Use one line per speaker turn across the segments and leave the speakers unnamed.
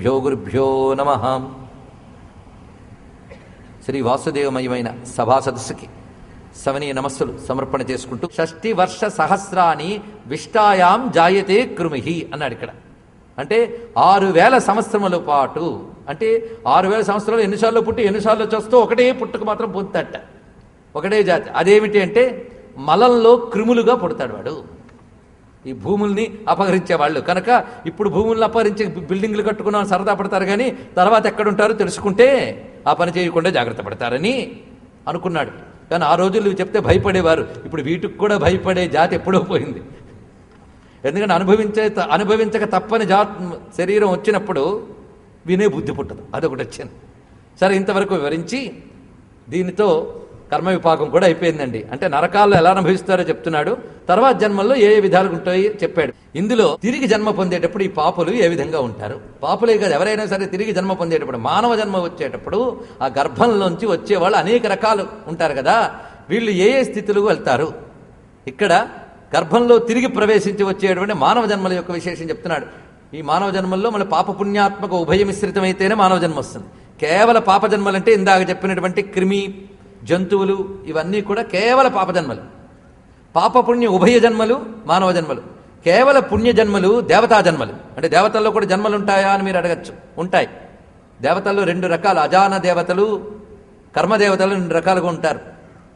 గురుభ్యో నమః. శ్రీ వాసుదేవమయమైన సభా సదస్సుకి సవనీయ నమస్సులు సమర్పణ చేసుకుంటూ షష్ఠి వర్ష సహస్రాన్ని విష్టాయాం జాయతే కృమిహి అన్నాడు ఇక్కడ. అంటే 6000 సంవత్సరముల పాటు, అంటే 6000 సంవత్సరాలు ఎన్నిసార్లు పుట్టి ఎన్నిసార్లు చేస్తూ ఒకటే పుట్టుకు మాత్రం పొందుతాట, ఒకటే జాతి. అదేమిటి అంటే మలంలో క్రిములుగా పుడతాడు వాడు. ఈ భూముల్ని అపహరించేవాళ్ళు కనుక ఇప్పుడు భూములను అపహరించి బిల్డింగ్లు కట్టుకున్నాం సరదా పడతారు, కానీ తర్వాత ఎక్కడుంటారో తెలుసుకుంటే ఆ పని చేయకుండా జాగ్రత్త పడతారని అనుకున్నాడు. కానీ ఆ రోజుల్లో చెప్తే భయపడేవారు. ఇప్పుడు వీటికి కూడా భయపడే జాతి ఎప్పుడో పోయింది. ఎందుకంటే అనుభవించక తప్పని శరీరం వచ్చినప్పుడు వినే బుద్ధి పుట్టదు, అదొకటి వచ్చింది. సరే, ఇంతవరకు వివరించి దీనితో కర్మ విపాకం కూడా అయిపోయిందండి. అంటే నరకాల్లో ఎలా అనుభవిస్తారో చెప్తున్నాడు, తర్వాత జన్మల్లో ఏ విధాలుగా ఉంటాయో చెప్పాడు. ఇందులో తిరిగి జన్మ పొందేటప్పుడు ఈ పాపులు ఏ విధంగా ఉంటారు, పాపులే కాదు ఎవరైనా సరే తిరిగి జన్మ పొందేటప్పుడు, మానవ జన్మ వచ్చేటప్పుడు ఆ గర్భంలోంచి వచ్చేవాళ్ళు అనేక రకాలు ఉంటారు కదా, వీళ్ళు ఏ ఏ స్థితిలో వెళ్తారు. ఇక్కడ గర్భంలో తిరిగి ప్రవేశించి వచ్చేటువంటి మానవ జన్మల యొక్క విశేషం చెప్తున్నాడు. ఈ మానవ జన్మల్లో మన పాపపుణ్యాత్మక ఉభయ మిశ్రితమైతేనే మానవ జన్మ వస్తుంది. కేవల పాప జన్మలంటే ఇందాక చెప్పినటువంటి క్రిమి జంతువులు ఇవన్నీ కూడా కేవల పాప జన్మలు. పాపపుణ్య ఉభయ జన్మలు మానవ జన్మలు. కేవల పుణ్య జన్మలు దేవతా జన్మలు. అంటే దేవతల్లో కూడా జన్మలు ఉంటాయా అని మీరు అడగచ్చు. ఉంటాయి. దేవతల్లో 2 రకాలు, అజాన దేవతలు, కర్మదేవతలు 2 రకాలుగా ఉంటారు.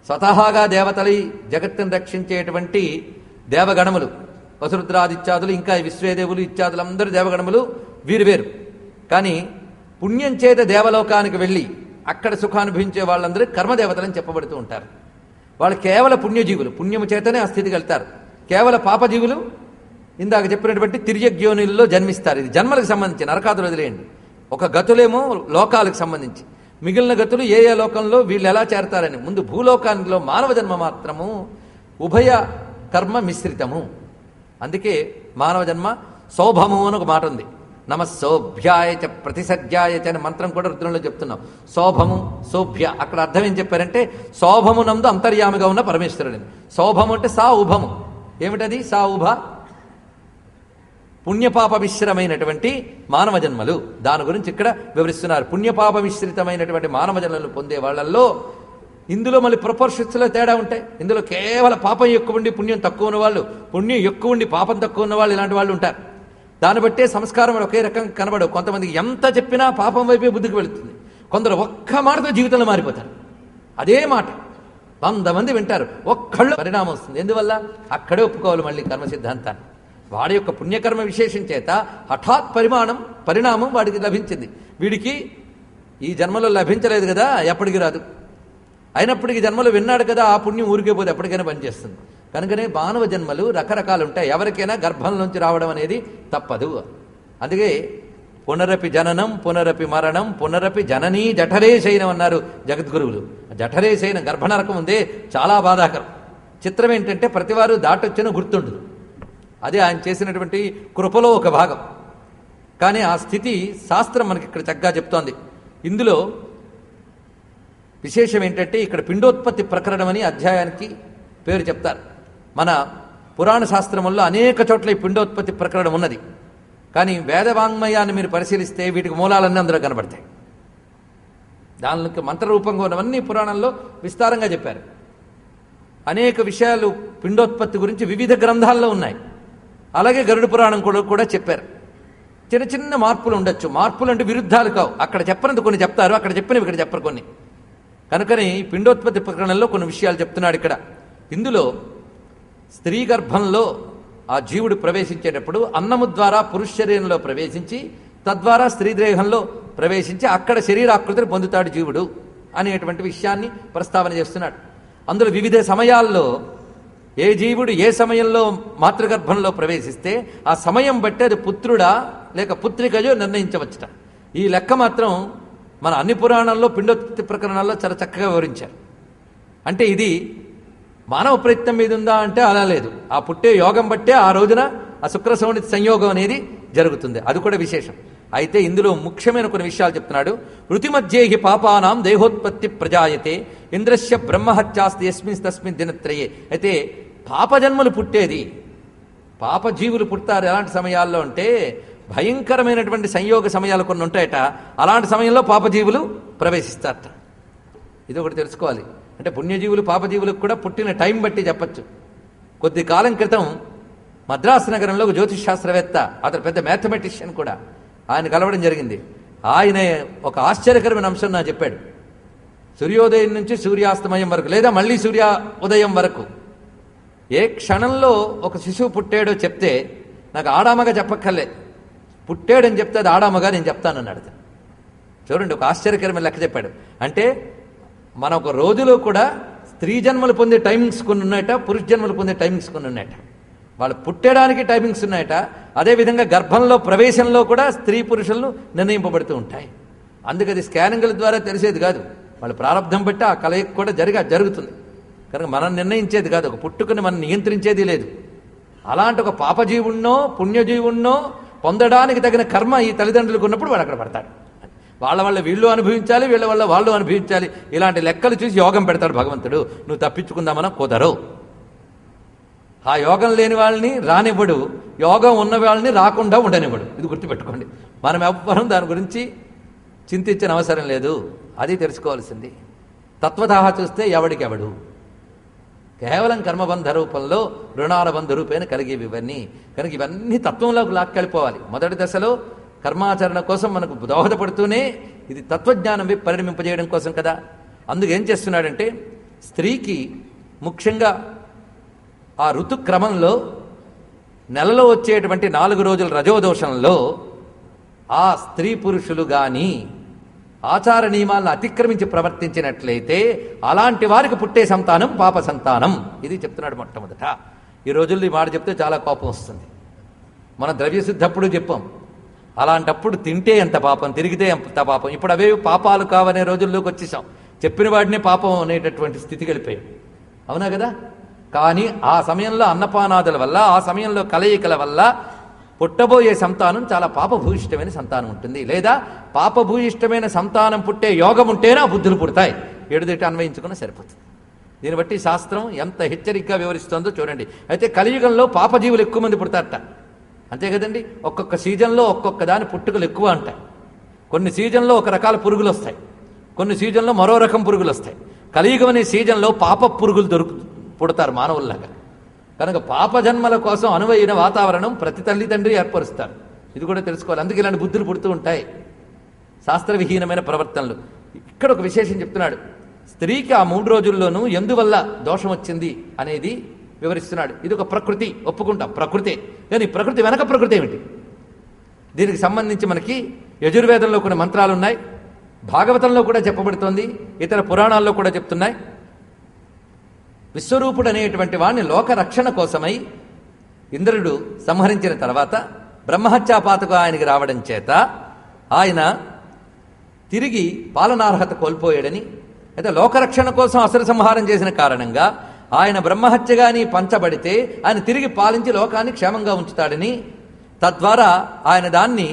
స్వతహాగా దేవతలు జగత్తును రక్షించేటువంటి దేవగణములు, వసురుద్రాదిత్యాదులు, ఇంకా విశ్వేదేవులు ఇత్యాదులు అందరూ దేవగణములు, వీరు వేరు. కానీ పుణ్యం చేత దేవలోకానికి వెళ్ళి అక్కడ సుఖానుభవించే వాళ్ళందరూ కర్మదేవతలని చెప్పబడుతూ ఉంటారు. వాళ్ళు కేవల పుణ్యజీవులు, పుణ్యము చేతనే ఆ స్థితికి వెళ్తారు. కేవల పాపజీవులు ఇందాక చెప్పినటువంటి తిర్యగ్యోనిల్లో జన్మిస్తారు. ఇది జన్మలకు సంబంధించి, నరకాదులు వదిలేయండి. ఒక గతులేమో లోకాలకు సంబంధించి, మిగిలిన గతులు ఏ ఏ లోకంలో వీళ్ళు ఎలా చేరతారని. ముందు భూలోకానిలో మానవ జన్మ మాత్రము ఉభయ కర్మ మిశ్రితము. అందుకే మానవ జన్మ సౌభము అని ఒక మాట ఉంది. నమ సౌభ్యాయచ ప్రతిసజ్జాయచ అనే మంత్రం కూడా రుద్రంలో చెప్తున్నాం. సౌభము సౌభ్య, అక్కడ అర్థం ఏం చెప్పారంటే సౌభమునందు అంతర్యామిగా ఉన్న పరమేశ్వరుడిని. సౌభము అంటే సా ఉభము. ఏమిటది సా ఉభ? పుణ్యపాప మిశ్రమైనటువంటి మానవ జన్మలు. దాని గురించి ఇక్కడ వివరిస్తున్నారు. పుణ్యపాప మిశ్రితమైనటువంటి మానవ జన్మలు పొందే వాళ్ళల్లో ఇందులో మళ్ళీ ప్రపోర్షన్స్లో తేడా ఉంటాయి. ఇందులో కేవలం పాపం ఎక్కువ ఉండి పుణ్యం తక్కువ ఉన్నవాళ్ళు, పుణ్యం ఎక్కువ ఉండి పాపం తక్కువ ఉన్న వాళ్ళు, ఇలాంటి వాళ్ళు ఉంటారు. దాన్ని బట్టే సంస్కారం ఒకే రకంగా కనబడవు. కొంతమందికి ఎంత చెప్పినా పాపం వైపే బుద్ధికి వెళుతుంది. కొందరు ఒక్క మాటతో జీవితంలో మారిపోతారు. అదే మాట 100 మంది వింటారు, ఒక్కళ్ళు పరిణామం వస్తుంది. ఎందువల్ల? అక్కడే ఒప్పుకోవాలి మళ్ళీ కర్మ సిద్ధాంతాన్ని. వాడి యొక్క పుణ్యకర్మ విశేషం చేత హఠాత్ పరిణామం వాడికి లభించింది. వీడికి ఈ జన్మలో లభించలేదు కదా, ఎప్పటికి రాదు. అయినప్పటికీ జన్మలో విన్నాడు కదా, ఆ పుణ్యం ఊరికే పోతే ఎప్పటికైనా పనిచేస్తుంది. కనుకనే మానవ జన్మలు రకరకాలు ఉంటాయి. ఎవరికైనా గర్భంలోంచి రావడం అనేది తప్పదు. అందుకే పునరపి జననం పునరపి మరణం పునరపి జననీ జఠరేశయనం అన్నారు జగద్గురువులు. జఠరేశయనం గర్భనరకం ఉందే, చాలా బాధాకరం. చిత్రం ఏంటంటే ప్రతివారు దాటొచ్చిన గుర్తుండదు. అదే ఆయన చేసినటువంటి కృపలో ఒక భాగం. కానీ ఆ స్థితి శాస్త్రం మనకి ఇక్కడ చక్కగా చెప్తోంది. ఇందులో విశేషం ఏంటంటే ఇక్కడ పిండోత్పత్తి ప్రకరణం అని అధ్యాయానికి పేరు చెప్తారు. మన పురాణ శాస్త్రముల్లో అనేక చోట్ల ఈ పిండోత్పత్తి ప్రకరణం ఉన్నది. కానీ వేదవాంగ్మయాన్ని మీరు పరిశీలిస్తే వీటికి మూలాలన్నీ అందులో కనబడతాయి. దానికి మంత్రరూపంగా ఉన్నవన్నీ పురాణంలో విస్తారంగా చెప్పారు. అనేక విషయాలు పిండోత్పత్తి గురించి వివిధ గ్రంథాల్లో ఉన్నాయి. అలాగే గరుడ పురాణం కూడా చెప్పారు. చిన్న చిన్న మార్పులు ఉండొచ్చు. మార్పులు అంటే విరుద్ధాలు కావు. అక్కడ చెప్పినందుకు కొన్ని చెప్తారు, అక్కడ చెప్పినవి ఇక్కడ చెప్పరు కొన్ని. కనుకని ఈ పిండోత్పత్తి ప్రకరణంలో కొన్ని విషయాలు చెప్తున్నాడు ఇక్కడ. ఇందులో స్త్రీ గర్భంలో ఆ జీవుడు ప్రవేశించేటప్పుడు అన్నము ద్వారా పురుష శరీరంలో ప్రవేశించి తద్వారా స్త్రీ దేహంలో ప్రవేశించి అక్కడ శరీరాకృతిని పొందుతాడు జీవుడు అనేటువంటి విషయాన్ని ప్రస్తావన చేస్తున్నాడు. అందులో వివిధ సమయాల్లో ఏ జీవుడు ఏ సమయంలో మాతృగర్భంలో ప్రవేశిస్తే ఆ సమయం బట్టి అది పుత్రుడా లేక పుత్రికజో నిర్ణయించవచ్చుట. ఈ లెక్క మాత్రం మన అన్ని పురాణాల్లో పిండోత్పత్తి ప్రకరణాల్లో చాలా చక్కగా వివరించారు. అంటే ఇది మానవ ప్రయత్నం మీద ఉందా అంటే అలా లేదు. ఆ పుట్టే యోగం బట్టే ఆ రోజున ఆ శుక్రశౌని సంయోగం అనేది జరుగుతుంది. అది కూడా విశేషం. అయితే ఇందులో ముఖ్యమైన కొన్ని విషయాలు చెప్తున్నాడు. ఋతిమధ్యేహి పాపానాం దేహోత్పత్తి ప్రజాయతే ఇంద్రస్య బ్రహ్మహత్యాస్తి యస్మిన్ తస్మిన్ దినత్రయే. అయితే పాపజన్మలు పుట్టేది, పాపజీవులు పుడతారు ఎలాంటి సమయాల్లో అంటే భయంకరమైనటువంటి సంయోగ సమయాలు కొన్ని ఉంటాయట. అలాంటి సమయంలో పాపజీవులు ప్రవేశిస్తారట. ఇది ఒకటి తెలుసుకోవాలి. అంటే పుణ్యజీవులు పాపజీవులకు కూడా పుట్టిన టైం బట్టి చెప్పచ్చు. కొద్ది కాలం క్రితం మద్రాసు నగరంలో ఒక జ్యోతిష్ శాస్త్రవేత్త, అతను పెద్ద మ్యాథమెటిషియన్ కూడా, ఆయన కలవడం జరిగింది. ఆయన ఒక ఆశ్చర్యకరమైన అంశం నాకు చెప్పాడు. సూర్యోదయం నుంచి సూర్యాస్తమయం వరకు, లేదా మళ్ళీ సూర్య ఉదయం వరకు ఏ క్షణంలో ఒక శిశువు పుట్టాడో చెప్తే నాకు ఆడామగా చెప్పక్కర్లేదు, పుట్టాడని చెప్తే అది ఆడామగా నేను చెప్తానన్నాడు. చూడండి, ఒక ఆశ్చర్యకరమైన లెక్క చెప్పాడు. అంటే మన ఒక రోజులో కూడా స్త్రీ జన్మలు పొందే టైమింగ్స్ కొన్ని ఉన్నాయట, పురుష జన్మలు పొందే టైమింగ్స్ కొన్ని ఉన్నాయట. వాళ్ళు పుట్టడానికి టైమింగ్స్ ఉన్నాయట. అదేవిధంగా గర్భంలో ప్రవేశంలో కూడా స్త్రీ పురుషులను నిర్ణయింపబడుతూ ఉంటాయి. అందుకది స్కానింగ్ల ద్వారా తెలిసేది కాదు. వాళ్ళ ప్రారంభం బట్టి ఆ కలయిక కూడా జరుగుతుంది. కనుక మనం నిర్ణయించేది కాదు, ఒక పుట్టుకుని మనం నియంత్రించేది లేదు. అలాంటి ఒక పాపజీవుణ్ణో పుణ్యజీవుణ్ణో పొందడానికి తగిన కర్మ ఈ తల్లిదండ్రులకు ఉన్నప్పుడు వాడు అక్కడ పడతాడు. వాళ్ళ వల్ల వీళ్ళు అనుభవించాలి, వీళ్ళ వల్ల వాళ్ళు అనుభవించాలి. ఇలాంటి లెక్కలు చూసి యోగం పెడతాడు భగవంతుడు. నువ్వు తప్పించుకుందామన్నా కుదరవు. ఆ యోగం లేని వాళ్ళని రానివ్వడు, యోగం ఉన్న వాళ్ళని రాకుండా ఉండనివ్వడు. ఇది గుర్తుపెట్టుకోండి. మనం ఎవ్వరం దాని గురించి చింతించిన అవసరం లేదు. అది తెలుసుకోవాల్సింది. తత్వతహా చూస్తే ఎవడికెవడు, కేవలం కర్మబంధ రూపంలో రుణాల బంధ రూపేణ కలిగేవి ఇవన్నీ. కనుక ఇవన్నీ తత్వంలోకి లాక్కెళ్ళిపోవాలి. మొదటి దశలో కర్మాచరణ కోసం మనకు దోహదపడుతూనే ఇది తత్వజ్ఞానం పరిణమింపజేయడం కోసం కదా. అందుకేం చేస్తున్నాడంటే, స్త్రీకి ముఖ్యంగా ఆ ఋతుక్రమంలో నెలలో వచ్చేటువంటి 4 రోజుల రజోదోషంలో ఆ స్త్రీ పురుషులు కానీ ఆచార నియమాలను అతిక్రమించి ప్రవర్తించినట్లయితే అలాంటి వారికి పుట్టే సంతానం పాప సంతానం. ఇది చెప్తున్నాడు మొట్టమొదట. ఈ రోజుల్లో ఈ మాట చెప్తే చాలా కోపం వస్తుంది. మనం ద్రవ్యశుద్ధప్పుడు చెప్పాం, అలాంటప్పుడు తింటే ఎంత పాపం, తిరిగితే ఎంత పాపం. ఇప్పుడు అవే పాపాలు కావనే రోజుల్లోకి వచ్చేసాం. చెప్పిన వాడినే పాపం అనేటటువంటి స్థితికి వెళ్ళిపోయాం. అవునా కదా? కానీ ఆ సమయంలో అన్నపానాదుల వల్ల, ఆ సమయంలో కలయికల వల్ల పుట్టబోయే సంతానం చాలా పాపభూయిష్టమైన సంతానం ఉంటుంది. లేదా పాపభూయిష్టమైన సంతానం పుట్టే యోగం ఉంటేనే ఆ బుద్ధులు పుడతాయి. ఏడుదిట అన్వయించుకున్నా సరిపోతుంది. దీన్ని బట్టి శాస్త్రం ఎంత హెచ్చరికగా వివరిస్తుందో చూడండి. అయితే కలియుగంలో పాపజీవులు ఎక్కువ మంది పుడతారట. అంతే కదండి. ఒక్కొక్క సీజన్లో ఒక్కొక్క దాని పుట్టుకలు ఎక్కువ ఉంటాయి. కొన్ని సీజన్లో ఒక రకాల పురుగులు వస్తాయి, కొన్ని సీజన్లో మరో రకం పురుగులు వస్తాయి. కలియుగం అనే సీజన్లో పాప పురుగులు పుడతారు మానవుల్లాగా. కనుక పాప జన్మల కోసం అనువైన వాతావరణం ప్రతి తల్లిదండ్రి ఏర్పరుస్తారు. ఇది కూడా తెలుసుకోవాలి. అందుకే ఇలాంటి బుద్ధులు పుడుతూ ఉంటాయి, శాస్త్రవిహీనమైన ప్రవర్తనలు. ఇక్కడ ఒక విశేషం చెప్తున్నాడు. స్త్రీకి ఆ 3 రోజుల్లోనూ ఎందువల్ల దోషం వచ్చింది అనేది వివరిస్తున్నాడు. ఇది ఒక ప్రకృతి, ఒప్పుకుంటాం, ప్రకృతే. కానీ ప్రకృతి వెనక ప్రకృతి ఏమిటి? దీనికి సంబంధించి మనకి యజుర్వేదంలో కొన్ని మంత్రాలు ఉన్నాయి, భాగవతంలో కూడా చెప్పబడుతోంది, ఇతర పురాణాల్లో కూడా చెప్తున్నాయి. విశ్వరూపుడు అనేటువంటి వాడిని లోకరక్షణ కోసమై ఇంద్రుడు సంహరించిన తర్వాత బ్రహ్మహత్యాపాతకు ఆయనకి రావడం చేత ఆయన తిరిగి పాలనార్హత కోల్పోయాడని, అయితే లోకరక్షణ కోసం అసుర సంహారం చేసిన కారణంగా ఆయన బ్రహ్మహత్యగాని పంచబడితే ఆయన తిరిగి పాలించి లోకాన్ని క్షేమంగా ఉంచుతాడని, తద్వారా ఆయన దాన్ని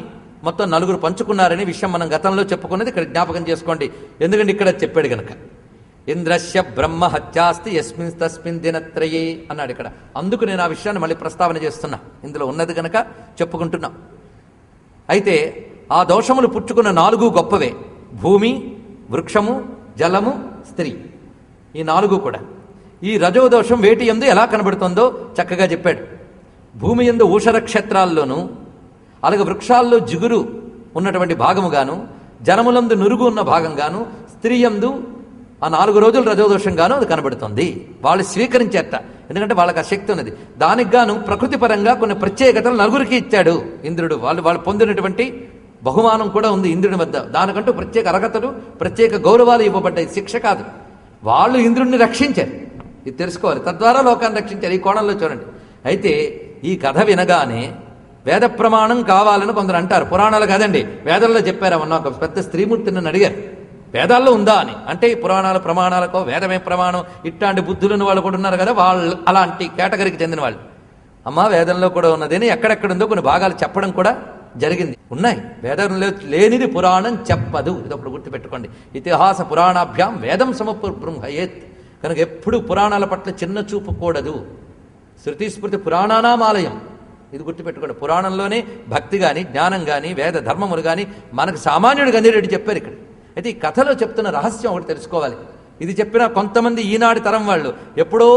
మొత్తం 4 పంచుకున్నారని విషయం మనం గతంలో చెప్పుకున్నది ఇక్కడ జ్ఞాపకం చేసుకోండి. ఎందుకంటే ఇక్కడ చెప్పాడు గనక. ఇంద్రస్య బ్రహ్మహత్యాస్తి యస్మిన్ తస్మిన్ దినత్రయే అన్నాడు ఇక్కడ. అందుకు నేను ఆ విషయాన్ని మళ్ళీ ప్రస్తావన చేస్తున్నా, ఇందులో ఉన్నది కనుక చెప్పుకుంటున్నాం. అయితే ఆ దోషములు పుచ్చుకున్న 4 గొప్పవే: భూమి, వృక్షము, జలము, స్త్రీ. ఈ 4 కూడా ఈ రజోదోషం వేటి యందు ఎలా కనబడుతుందో చక్కగా చెప్పాడు. భూమి యందు ఊషరక్షేత్రాల్లోనూ, అలాగే వృక్షాల్లో జిగురు ఉన్నటువంటి భాగముగాను, జలములందు నురుగు ఉన్న భాగంగాను, స్త్రీ యందు ఆ 4 రోజులు రజోదోషంగాను అది కనబడుతుంది. వాళ్ళు స్వీకరించేట, ఎందుకంటే వాళ్ళకి ఆ శక్తి ఉన్నది. దానికి గాను ప్రకృతి పరంగా కొన్ని ప్రత్యేకతలు 4కి ఇచ్చాడు ఇంద్రుడు. వాళ్ళు పొందినటువంటి బహుమానం కూడా ఉంది ఇంద్రుడి వద్ద. దానికంటూ ప్రత్యేక అర్హతలు, ప్రత్యేక గౌరవాలు ఇవ్వబడ్డాయి. శిక్ష కాదు, వాళ్ళు ఇంద్రుడిని రక్షించారు. ఇది తెలుసుకోవాలి. తద్వారా లోకాన్ని రక్షించారు. ఈ కోణంలో చూడండి. అయితే ఈ కథ వినగానే వేద ప్రమాణం కావాలని కొందరు అంటారు. పురాణాలు కాదండి, వేదాల్లో చెప్పారమన్నా. ఒక పెద్ద స్త్రీమూర్తిని నన్ను అడిగారు, వేదాల్లో ఉందా అని. అంటే ఈ పురాణాల ప్రమాణాలకో వేదమే ప్రమాణం ఇట్లాంటి బుద్ధులను వాళ్ళు కూడా ఉన్నారు కదా, వాళ్ళు అలాంటి కేటగిరీకి చెందిన వాళ్ళు. అమ్మ వేదంలో కూడా ఉన్నదని ఎక్కడెక్కడుందో కొన్ని భాగాలు చెప్పడం కూడా జరిగింది. ఉన్నాయి, వేదంలో లేనిది పురాణం చెప్పదు. ఇది ఒకటి గుర్తుపెట్టుకోండి. ఇతిహాస పురాణాభ్యాం వేదం సమబ్రహ్మయేత్. కనుక ఎప్పుడు పురాణాల పట్ల చిన్న చూపు కూడదు. శృతి స్మృతి పురాణానామాలయం. ఇది గుర్తుపెట్టుకోండి. పురాణంలోనే భక్తి కానీ జ్ఞానం కానీ వేద ధర్మములు కానీ మనకు సామాన్యుడికి అందేటట్టు చెప్పారు ఇక్కడ. అయితే ఈ కథలో చెప్తున్న రహస్యం ఒకటి తెలుసుకోవాలి. ఇది చెప్పిన కొంతమంది ఈనాటి తరం వాళ్ళు ఎప్పుడో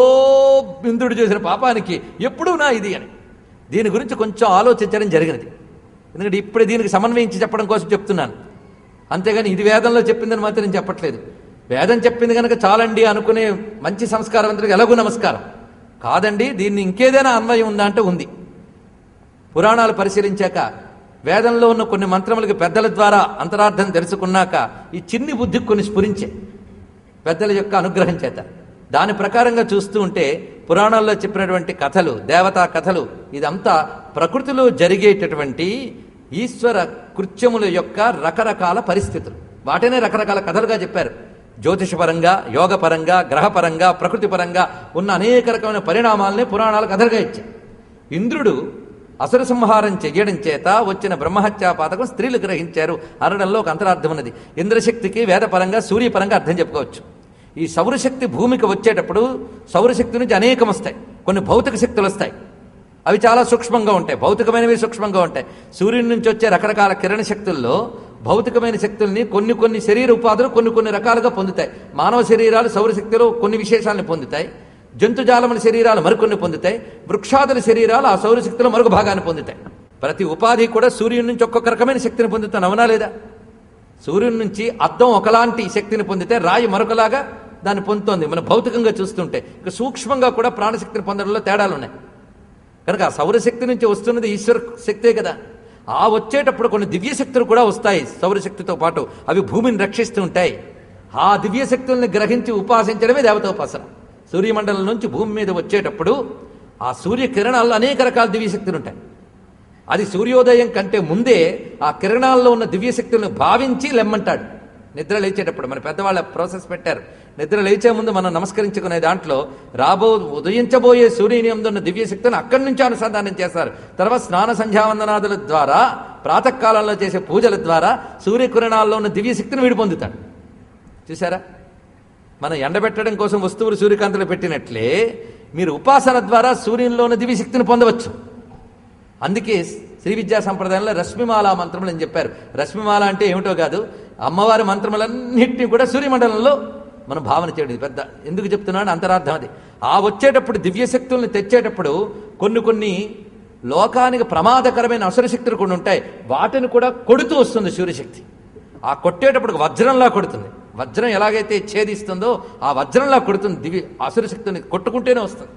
ఇంద్రుడు చేసిన పాపానికి ఎప్పుడూ నా ఇది అని దీని గురించి కొంచెం ఆలోచించడం జరిగినది. ఎందుకంటే ఇప్పుడే దీనికి సమన్వయించి చెప్పడం కోసం చెప్తున్నాను. అంతేగాని ఇది వేదంలో చెప్పిందని మాత్రం నేను చెప్పట్లేదు. వేదం చెప్పింది కనుక చాలండి అనుకునే మంచి సంస్కారవంతుడికి ఎలాగూ నమస్కారం కాదండి. దీన్ని ఇంకేదైనా అన్వయం ఉందా అంటే ఉంది. పురాణాలు పరిశీలించాక వేదంలో ఉన్న కొన్ని మంత్రములకి పెద్దల ద్వారా అంతరార్థం తెలుసుకున్నాక ఈ చిన్ని బుద్ధికి కొన్ని స్ఫురించే పెద్దల యొక్క అనుగ్రహం చేత. దాని ప్రకారంగా చూస్తూ ఉంటే పురాణాల్లో చెప్పినటువంటి కథలు, దేవతా కథలు, ఇదంతా ప్రకృతిలో జరిగేటటువంటి ఈశ్వర కృత్యముల యొక్క రకరకాల పరిస్థితులు. వాటినే రకరకాల కథలుగా చెప్పారు. జ్యోతిషపరంగా, యోగపరంగా, గ్రహపరంగా, ప్రకృతి పరంగా ఉన్న అనేక రకమైన పరిణామాలనే పురాణాలు కథలుగా ఇచ్చాయి. ఇంద్రుడు అసుర సంహారం చెయ్యడం చేత వచ్చిన బ్రహ్మహత్యా పాతకం స్త్రీలు గ్రహించారు అనడంలో ఒక అంతరార్థం ఉన్నది. ఇంద్రశక్తికి వేదపరంగా, సూర్యపరంగా అర్థం చెప్పుకోవచ్చు. ఈ సౌరశక్తి భూమికి వచ్చేటప్పుడు సౌరశక్తి నుంచి అనేకం వస్తాయి. కొన్ని భౌతిక శక్తులు వస్తాయి, అవి చాలా సూక్ష్మంగా ఉంటాయి. భౌతికమైనవి సూక్ష్మంగా ఉంటాయి. సూర్యుడి నుంచి వచ్చే రకరకాల కిరణ శక్తుల్లో భౌతికమైన శక్తుల్ని కొన్ని శరీర ఉపాధులు కొన్ని రకాలుగా పొందుతాయి. మానవ శరీరాలు సౌరశక్తిలో కొన్ని విశేషాలను పొందుతాయి, జంతుజాలముల శరీరాలు మరికొన్ని పొందుతాయి, వృక్షాదుల శరీరాలు ఆ సౌరశక్తిలో మరొక భాగాన్ని పొందుతాయి. ప్రతి ఉపాధి కూడా సూర్యుడి నుంచి ఒక్కొక్క రకమైన శక్తిని పొందుతాను, అవునా లేదా? సూర్యుడి నుంచి అద్దం ఒకలాంటి శక్తిని పొందితే రాయి మరొకలాగా దాన్ని పొందుతోంది. మనం భౌతికంగా చూస్తుంటే ఇక సూక్ష్మంగా కూడా ప్రాణశక్తిని పొందడంలో తేడాలు ఉన్నాయి. కనుక ఆ సౌరశక్తి నుంచి వస్తున్నది ఈశ్వర శక్తే కదా. ఆ వచ్చేటప్పుడు కొన్ని దివ్యశక్తులు కూడా వస్తాయి సౌరశక్తితో పాటు. అవి భూమిని రక్షిస్తూ ఉంటాయి. ఆ దివ్యశక్తుల్ని గ్రహించి ఉపాసించడమే దేవతోపాసన. సూర్యమండలం నుంచి భూమి మీద వచ్చేటప్పుడు ఆ సూర్యకిరణాల్లో అనేక రకాల దివ్యశక్తులు ఉంటాయి. అది సూర్యోదయం కంటే ముందే ఆ కిరణాల్లో ఉన్న దివ్యశక్తులను భావించి లెమ్మంటాడు. నిద్ర లేచేటప్పుడు మన పెద్దవాళ్ళ ప్రాసెస్ పెట్టారు. నిద్ర లేచే ముందు మనం నమస్కరించుకునే దాంట్లో ఉదయించబోయే సూర్యుని యందు ఉన్న దివ్యశక్తిని అక్కడి నుంచి అనుసంధానం చేస్తారు. తర్వాత స్నాన సంధ్యావందనాదుల ద్వారా, ప్రాతకాలంలో చేసే పూజల ద్వారా సూర్యకిరణాల్లో ఉన్న దివ్యశక్తిని వీడు పొందుతాడు. చూసారా? మనం ఎండబెట్టడం కోసం వస్తువులు సూర్యకాంతిలో పెట్టినట్లే మీరు ఉపాసన ద్వారా సూర్యునిలో ఉన్న దివ్యశక్తిని పొందవచ్చు. అందుకే శ్రీ విద్యా సంప్రదాయంలో రశ్మిమాల మంత్రములు అని చెప్పారు. రశ్మిమాల అంటే ఏమిటో కాదు, అమ్మవారి మంత్రములన్నింటినీ కూడా సూర్యమండలంలో మనం భావన చేయడం. పెద్ద ఎందుకు చెప్తున్నాడు అంతరార్థం అది. ఆ వచ్చేటప్పుడు దివ్యశక్తుల్ని తెచ్చేటప్పుడు కొన్ని లోకానికి ప్రమాదకరమైన అసురశక్తులు కొన్ని ఉంటాయి. వాటిని కూడా కొడుతూ వస్తుంది సూర్యశక్తి. ఆ కొట్టేటప్పుడు వజ్రంలా కొడుతుంది. వజ్రం ఎలాగైతే ఛేదిస్తుందో ఆ వజ్రంలా కొడుతుంది. దివ్య అసురశక్తిని కొట్టుకుంటేనే వస్తుంది.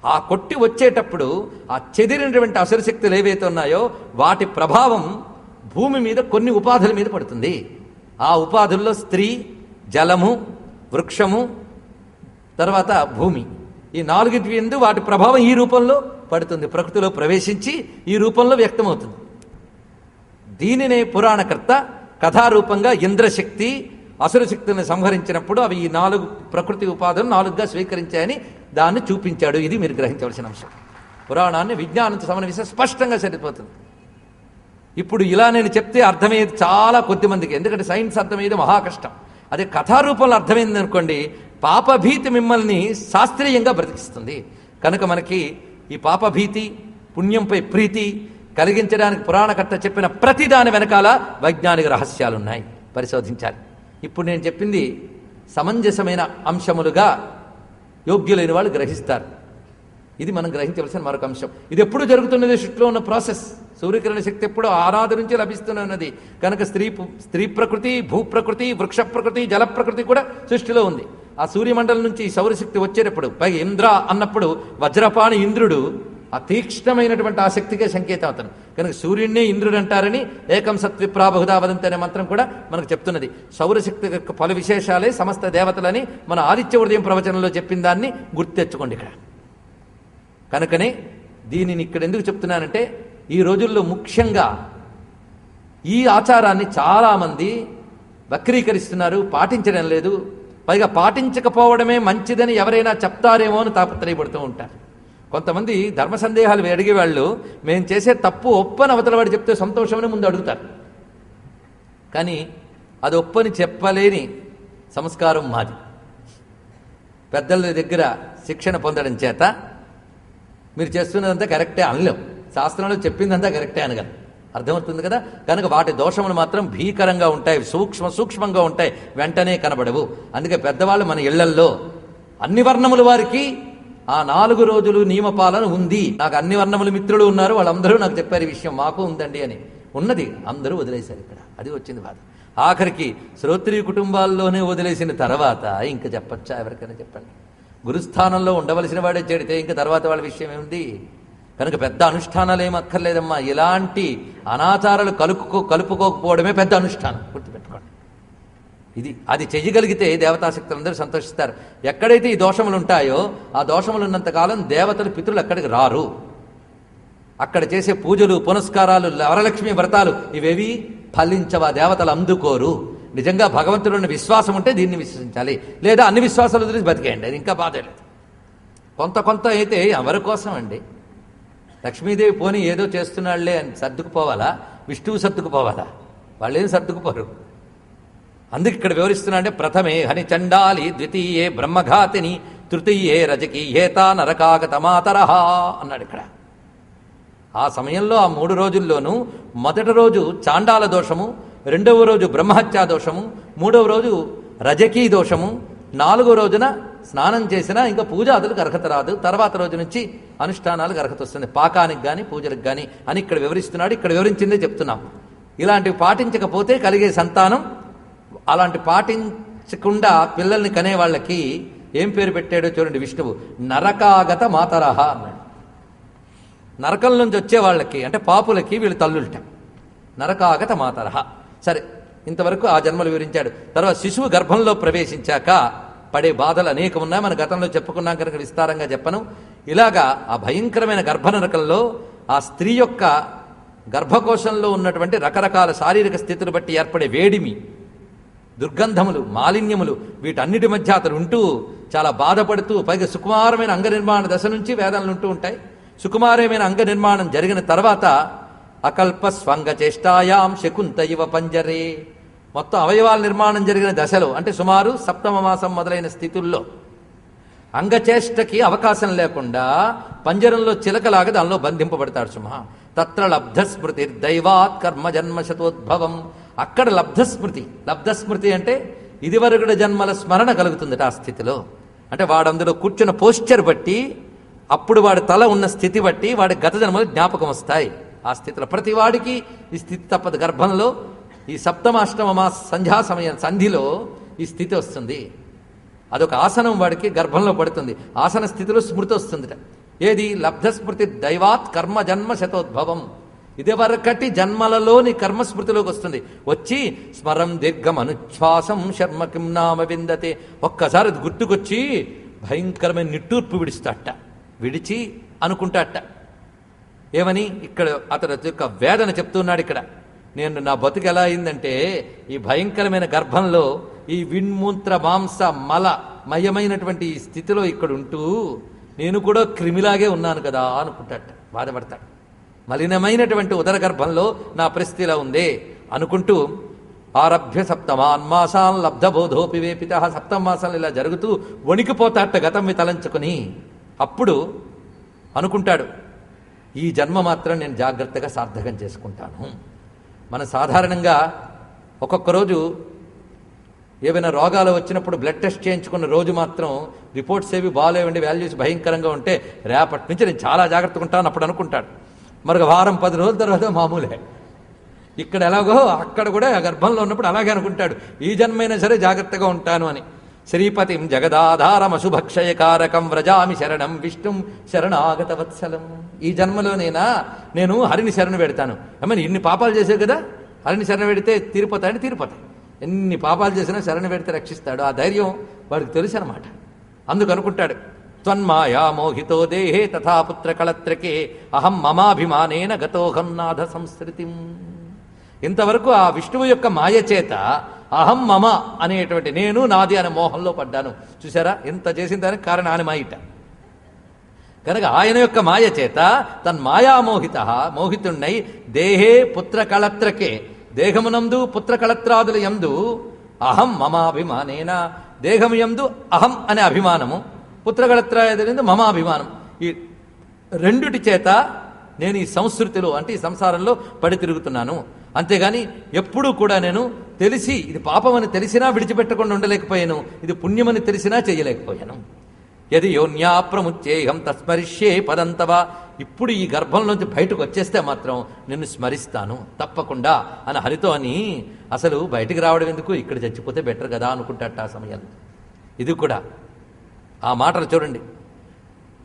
ఆ కొట్టి వచ్చేటప్పుడు ఆ చెదిరినటువంటి అసురశక్తులు ఏవైతే ఉన్నాయో వాటి ప్రభావం భూమి మీద కొన్ని ఉపాధుల మీద పడుతుంది. ఆ ఉపాధుల్లో స్త్రీ, జలము, వృక్షము, తర్వాత భూమి, ఈ నాలుగిటి ఎందు వాటి ప్రభావం ఈ రూపంలో పడుతుంది. ప్రకృతిలో ప్రవేశించి ఈ రూపంలో వ్యక్తమవుతుంది. దీనినే పురాణకర్త కథారూపంగా ఇంద్రశక్తి అసురశక్తిని సంహరించినప్పుడు అవి ఈ 4 ప్రకృతి ఉపాధులు 4గా స్వీకరించాయని దాన్ని చూపించాడు. ఇది మీరు గ్రహించవలసిన అంశం. పురాణాన్ని విజ్ఞానంతో సమన్వయిస్తే స్పష్టంగా సరిపోతుంది. ఇప్పుడు ఇలా నేను చెప్తే అర్థమయ్యేది చాలా కొద్ది మందికి, ఎందుకంటే సైన్స్ అర్థమయ్యేది మహా కష్టం. అదే కథారూపంలో అర్థమైంది అనుకోండి, పాపభీతి మిమ్మల్ని శాస్త్రీయంగా బ్రతికిస్తుంది. కనుక మనకి ఈ పాపభీతి, పుణ్యంపై ప్రీతి కలిగించడానికి పురాణకర్త చెప్పిన ప్రతి దాని వెనకాల వైజ్ఞానిక రహస్యాలున్నాయి, పరిశోధించాలి. ఇప్పుడు నేను చెప్పింది సమంజసమైన అంశములుగా యోగ్యులైన వాళ్ళు గ్రహిస్తారు. ఇది మనం గ్రహించవలసిన మరొక అంశం. ఇది ఎప్పుడు జరుగుతున్నది? సృష్టిలో ఉన్న ప్రాసెస్. సూర్యకిరణ శక్తి ఎప్పుడు ఆనాది నుంచి లభిస్తున్నది. కనుక స్త్రీ ప్రకృతి, భూప్రకృతి, వృక్ష ప్రకృతి, జల ప్రకృతి కూడా సృష్టిలో ఉంది. ఆ సూర్యమండలం నుంచి సౌరశక్తి వచ్చేటప్పుడు పైగా ఇంద్ర అన్నప్పుడు వజ్రపాణి ఇంద్రుడు ఆ తీక్ష్ణమైనటువంటి ఆ శక్తికే సంకేతం అతను. కనుక సూర్యుడినే ఇంద్రుడు అంటారని ఏకం సత్విప్రా బహుధా వదంతి అనే మంత్రం కూడా మనకు చెప్తున్నది. సౌరశక్తి యొక్క పలు విశేషాలే సమస్త దేవతలని మన ఆదిత్య ఉదయం ప్రవచనంలో చెప్పిన దాన్ని గుర్తెచ్చుకోండి ఇక్కడ. కనుకనే దీనిని ఇక్కడ ఎందుకు చెప్తున్నానంటే ఈ రోజుల్లో ముఖ్యంగా ఈ ఆచారాన్ని చాలామంది వక్రీకరిస్తున్నారు, పాటించడం లేదు. పైగా పాటించకపోవడమే మంచిదని ఎవరైనా చెప్తారేమో అని తాపత్రయపడుతూ ఉంటారు. కొంతమంది ధర్మ సందేహాలు అడిగే వాళ్ళు మేము చేసే తప్పు ఒప్పని అవతల వాడు చెప్తే సంతోషమని ముందు అడుగుతారు. కానీ అది ఒప్పని చెప్పలేని సంస్కారం మాది. పెద్దల దగ్గర శిక్షణ పొందడం చేత మీరు చేస్తున్నదంతా కరెక్టే అనలేం, శాస్త్రంలో చెప్పిందంతా కరెక్టే అనగలం. అర్థమవుతుంది కదా. కనుక వాటి దోషములు మాత్రం భీకరంగా ఉంటాయి, సూక్ష్మంగా ఉంటాయి, వెంటనే కనబడవు. అందుకే పెద్దవాళ్ళు మన ఇళ్లల్లో అన్ని వర్ణముల వారికి ఆ 4 రోజులు నియమపాలన ఉంది. నాకు అన్ని వర్ణముల మిత్రులు ఉన్నారు, వాళ్ళందరూ నాకు చెప్పారు ఈ విషయం, మాకు ఉందండి అని. ఉన్నది, అందరూ వదిలేశారు. ఇక్కడ అది వచ్చింది బాధ. ఆఖరికి శ్రోత్రియ కుటుంబాల్లోనే వదిలేసిన తర్వాత ఇంకా చెప్పచ్చా? ఎవరికైనా చెప్పండి. గురుస్థానంలో ఉండవలసిన వాడే చెడితే ఇంకా తర్వాత వాళ్ళ విషయం ఏముంది? కనుక పెద్ద అనుష్ఠానాలు ఏం అక్కర్లేదమ్మా. ఇలాంటి అనాచారాలు కలుపుకోకపోవడమే పెద్ద అనుష్ఠానం, గుర్తుపెట్టుకోండి. అది చెయ్యగలిగితే దేవతాశక్తులందరూ సంతోషిస్తారు. ఎక్కడైతే ఈ దోషములు ఉంటాయో ఆ దోషములు ఉన్నంతకాలం దేవతలు పితృలు అక్కడికి రారు. అక్కడ చేసే పూజలు, పునస్కారాలు, వరలక్ష్మి వ్రతాలు ఇవేవి ఫలించవా, దేవతలు అందుకోరు. నిజంగా భగవంతుడున్న విశ్వాసం ఉంటే దీన్ని విశ్వసించాలి, లేదా అన్ని విశ్వాసాలు వదిలేసి బతికేయండి, అది ఇంకా బాధ లేదు. కొంత అయితే ఎవరి కోసం అండి? లక్ష్మీదేవి పోని ఏదో చేస్తున్నాళ్లే అని సర్దుకుపోవాలా? విష్ణువు సర్దుకుపోవాలా? వాళ్ళేం సర్దుకుపోరు. అందుకు ఇక్కడ వివరిస్తున్నా అంటే ప్రథమే హని చండాలి, ద్వితీయే బ్రహ్మఘాతిని, తృతీయే రజకీయేత నరకాగతమాతరహ అన్నాడు ఇక్కడ. ఆ సమయంలో ఆ 3 రోజుల్లోనూ మొదటి రోజు చాండాల దోషము, 2వ రోజు బ్రహ్మహత్యా దోషము, 3వ రోజు రజకీ దోషము, 4వ రోజున స్నానం చేసినా ఇంకా పూజాదులకు అర్హత రాదు, తర్వాత రోజు నుంచి అనుష్ఠానాలకు అర్హత వస్తుంది, పాకానికి కానీ పూజలకు కానీ అని ఇక్కడ వివరిస్తున్నాడు. ఇక్కడ వివరించిందే చెప్తున్నాం. ఇలాంటివి పాటించకపోతే కలిగే సంతానం, అలాంటి పాటించకుండా పిల్లల్ని కనే వాళ్ళకి ఏం పేరు పెట్టాడో చూడండి విష్ణువు, నరకాగత మాతరహ అన్నాడు. నరకం నుంచి వచ్చే వాళ్ళకి అంటే పాపులకి వీళ్ళు తల్లులట, నరకాగత మాతరహ. సరే, ఇంతవరకు ఆ జన్మలు వివరించాడు. తర్వాత శిశువు గర్భంలో ప్రవేశించాక పడే బాధలు అనేకం ఉన్నాయి, మన గతంలో చెప్పుకున్నాం కనుక విస్తారంగా చెప్పను. ఇలాగా ఆ భయంకరమైన గర్భనరకంలో ఆ స్త్రీ యొక్క గర్భకోశంలో ఉన్నటువంటి రకరకాల శారీరక స్థితులు బట్టి ఏర్పడే వేడిమి, దుర్గంధములు, మాలిన్యములు, వీటన్నిటి మధ్య అతను ఉంటూ చాలా బాధపడుతూ, పైగా సుకుమారమైన అంగ నిర్మాణ దశ నుంచి వేదనలు ఉంటూ ఉంటాయి. సుకుమారమైన అంగ నిర్మాణం జరిగిన తర్వాత అకల్ప స్వంగ చేష్టాయాం శకుంత ఇవ పంజరే, మొత్తం అవయవాల నిర్మాణం జరిగిన దశలో అంటే సుమారు 7వ మాసం మొదలైన స్థితుల్లో అంగచేష్టకి అవకాశం లేకుండా పంజరంలో చిలకలాగా దానిలో బంధింపబడతాడు సుమ. తత్ర లబ్ధస్మృతి దైవాత్ కర్మ జన్మ శతోద్భవం. అక్కడ లబ్ధస్మృతి అంటే ఇదివరకుడ జన్మల స్మరణ కలుగుతుందట ఆ స్థితిలో. అంటే వాడందులో కూర్చున్న పోస్చర్ బట్టి, అప్పుడు వాడి తల ఉన్న స్థితి బట్టి వాడి గత జన్మలు జ్ఞాపకం వస్తాయి. ఆ స్థితిలో ప్రతి వాడికి ఈ స్థితి తప్పదు. గర్భంలో ఈ 7వ 8వ మాస సంధ్యా సమయం సంధిలో ఈ స్థితి వస్తుంది. అదొక ఆసనం వాడికి గర్భంలో పడుతుంది. ఆసన స్థితిలో స్మృతి వస్తుందిట. ఏది? లబ్ధస్మృతి దైవాత్ కర్మ జన్మ శతోద్భవం. ఇదివరకటి జన్మలలోని కర్మస్మృతిలోకి వస్తుంది. వచ్చి స్మరం దీర్ఘం అనుచ్ఛ్వాసం శర్మ కిం నామ విందతే, ఒక్కసారి అది గుర్తుకొచ్చి భయంకరమైన నిట్టూర్పు విడిస్తాట. విడిచి అనుకుంటాట ఏమని? ఇక్కడ అతడు యొక్క వేదన చెప్తున్నాడు. ఇక్కడ నేను నా బతుకు ఎలా అయిందంటే ఈ భయంకరమైన గర్భంలో ఈ విన్మూత్ర మాంస మల మయమైనటువంటి ఈ స్థితిలో ఇక్కడ ఉంటూ నేను కూడా క్రిమిలాగే ఉన్నాను కదా అనుకుంటాట, బాధపడతాడు. మలినమైనటువంటి ఉదర గర్భంలో నా పరిస్థితి ఇలా ఉందే అనుకుంటూ ఆరభ్య 7 మాసాన్ లబ్ధబోధోపి వేపిత, 7వ మాసాలు ఇలా జరుగుతూ వణికిపోతాట గతం తలంచుకొని. అప్పుడు అనుకుంటాడు, ఈ జన్మ మాత్రం నేను జాగ్రత్తగా సార్థకం చేసుకుంటాను. మనం సాధారణంగా ఒక్కొక్క రోజు ఏవైనా రోగాలు వచ్చినప్పుడు బ్లడ్ టెస్ట్ చేయించుకున్న రోజు మాత్రం రిపోర్ట్స్ ఏవి బాగాలేవండి, వాల్యూస్ భయంకరంగా ఉంటే రేపటి నుంచి నేను చాలా జాగ్రత్తగా ఉంటాను అప్పుడు అనుకుంటాడు. మరొక వారం 10 రోజుల తర్వాత మామూలే. ఇక్కడ ఎలాగో అక్కడ కూడా గర్భంలో ఉన్నప్పుడు అలాగే అనుకుంటాడు, ఈ జన్మైనా సరే జాగ్రత్తగా ఉంటాను అని. శ్రీపతిం జగదాధారం అశుభక్షయకారకం వ్రజామి శరణం విష్ణుం శరణాగత వత్సలం. ఈ జన్మలోనైనా నేను హరిని శరణ పెడతాను. ఏమని ఇన్ని పాపాలు చేసావు కదా, హరిని శరణ పెడితే తీరిపోతాయని తీరిపోతాయి. ఎన్ని పాపాలు చేసినా శరణ పెడితే రక్షిస్తాడు. ఆ ధైర్యం వాడికి తెలుసు అనమాట. అందుకు అనుకుంటాడు, త్వన్మాయా మోహితో దేహే తథా పుత్ర కళత్రకే అహం మమాభిమానేన గతోహం నాథ సంస్కృతిం. ఇంతవరకు ఆ విష్ణువు యొక్క మాయ చేత అహం మమ అనేటువంటి నేను నాది అనే మోహంలో పడ్డాను. చూసారా, ఇంత చేసిన దానికి కారణం ఆయన మాయిట. కనుక ఆయన యొక్క మాయ చేత తన్మాయామోహిత మోహితుణ్ణై దేహే పుత్ర కళత్రకే, దేహమునందు పుత్ర కళత్రాదుల యందు అహం మమాభిమానేన, దేహము యందు అహం అనే అభిమానము, పుత్ర కళత్రాదులందు మమ అభిమానం. ఈ రెండిటి చేత నేను ఈ సంస్కృతిలో అంటే ఈ సంసారంలో పడి తిరుగుతున్నాను. అంతేగాని ఎప్పుడూ కూడా నేను తెలిసి ఇది పాపమని తెలిసినా విడిచిపెట్టకుండా ఉండలేకపోయాను, ఇది పుణ్యమని తెలిసినా చేయలేకపోయాను. యది యోన్యా ప్రముచ్యేహం తస్మరిష్యే పదంతవా. ఇప్పుడు ఈ గర్భంలోంచి బయటకు వచ్చేస్తే మాత్రం నిన్ను స్మరిస్తాను తప్పకుండా అని హరితో అని. అసలు బయటికి రావడం ఎందుకు, ఇక్కడ చచ్చిపోతే బెటర్ కదా అనుకుంటాట ఆ సమయంలో. ఇది కూడా ఆ మాటలు చూడండి.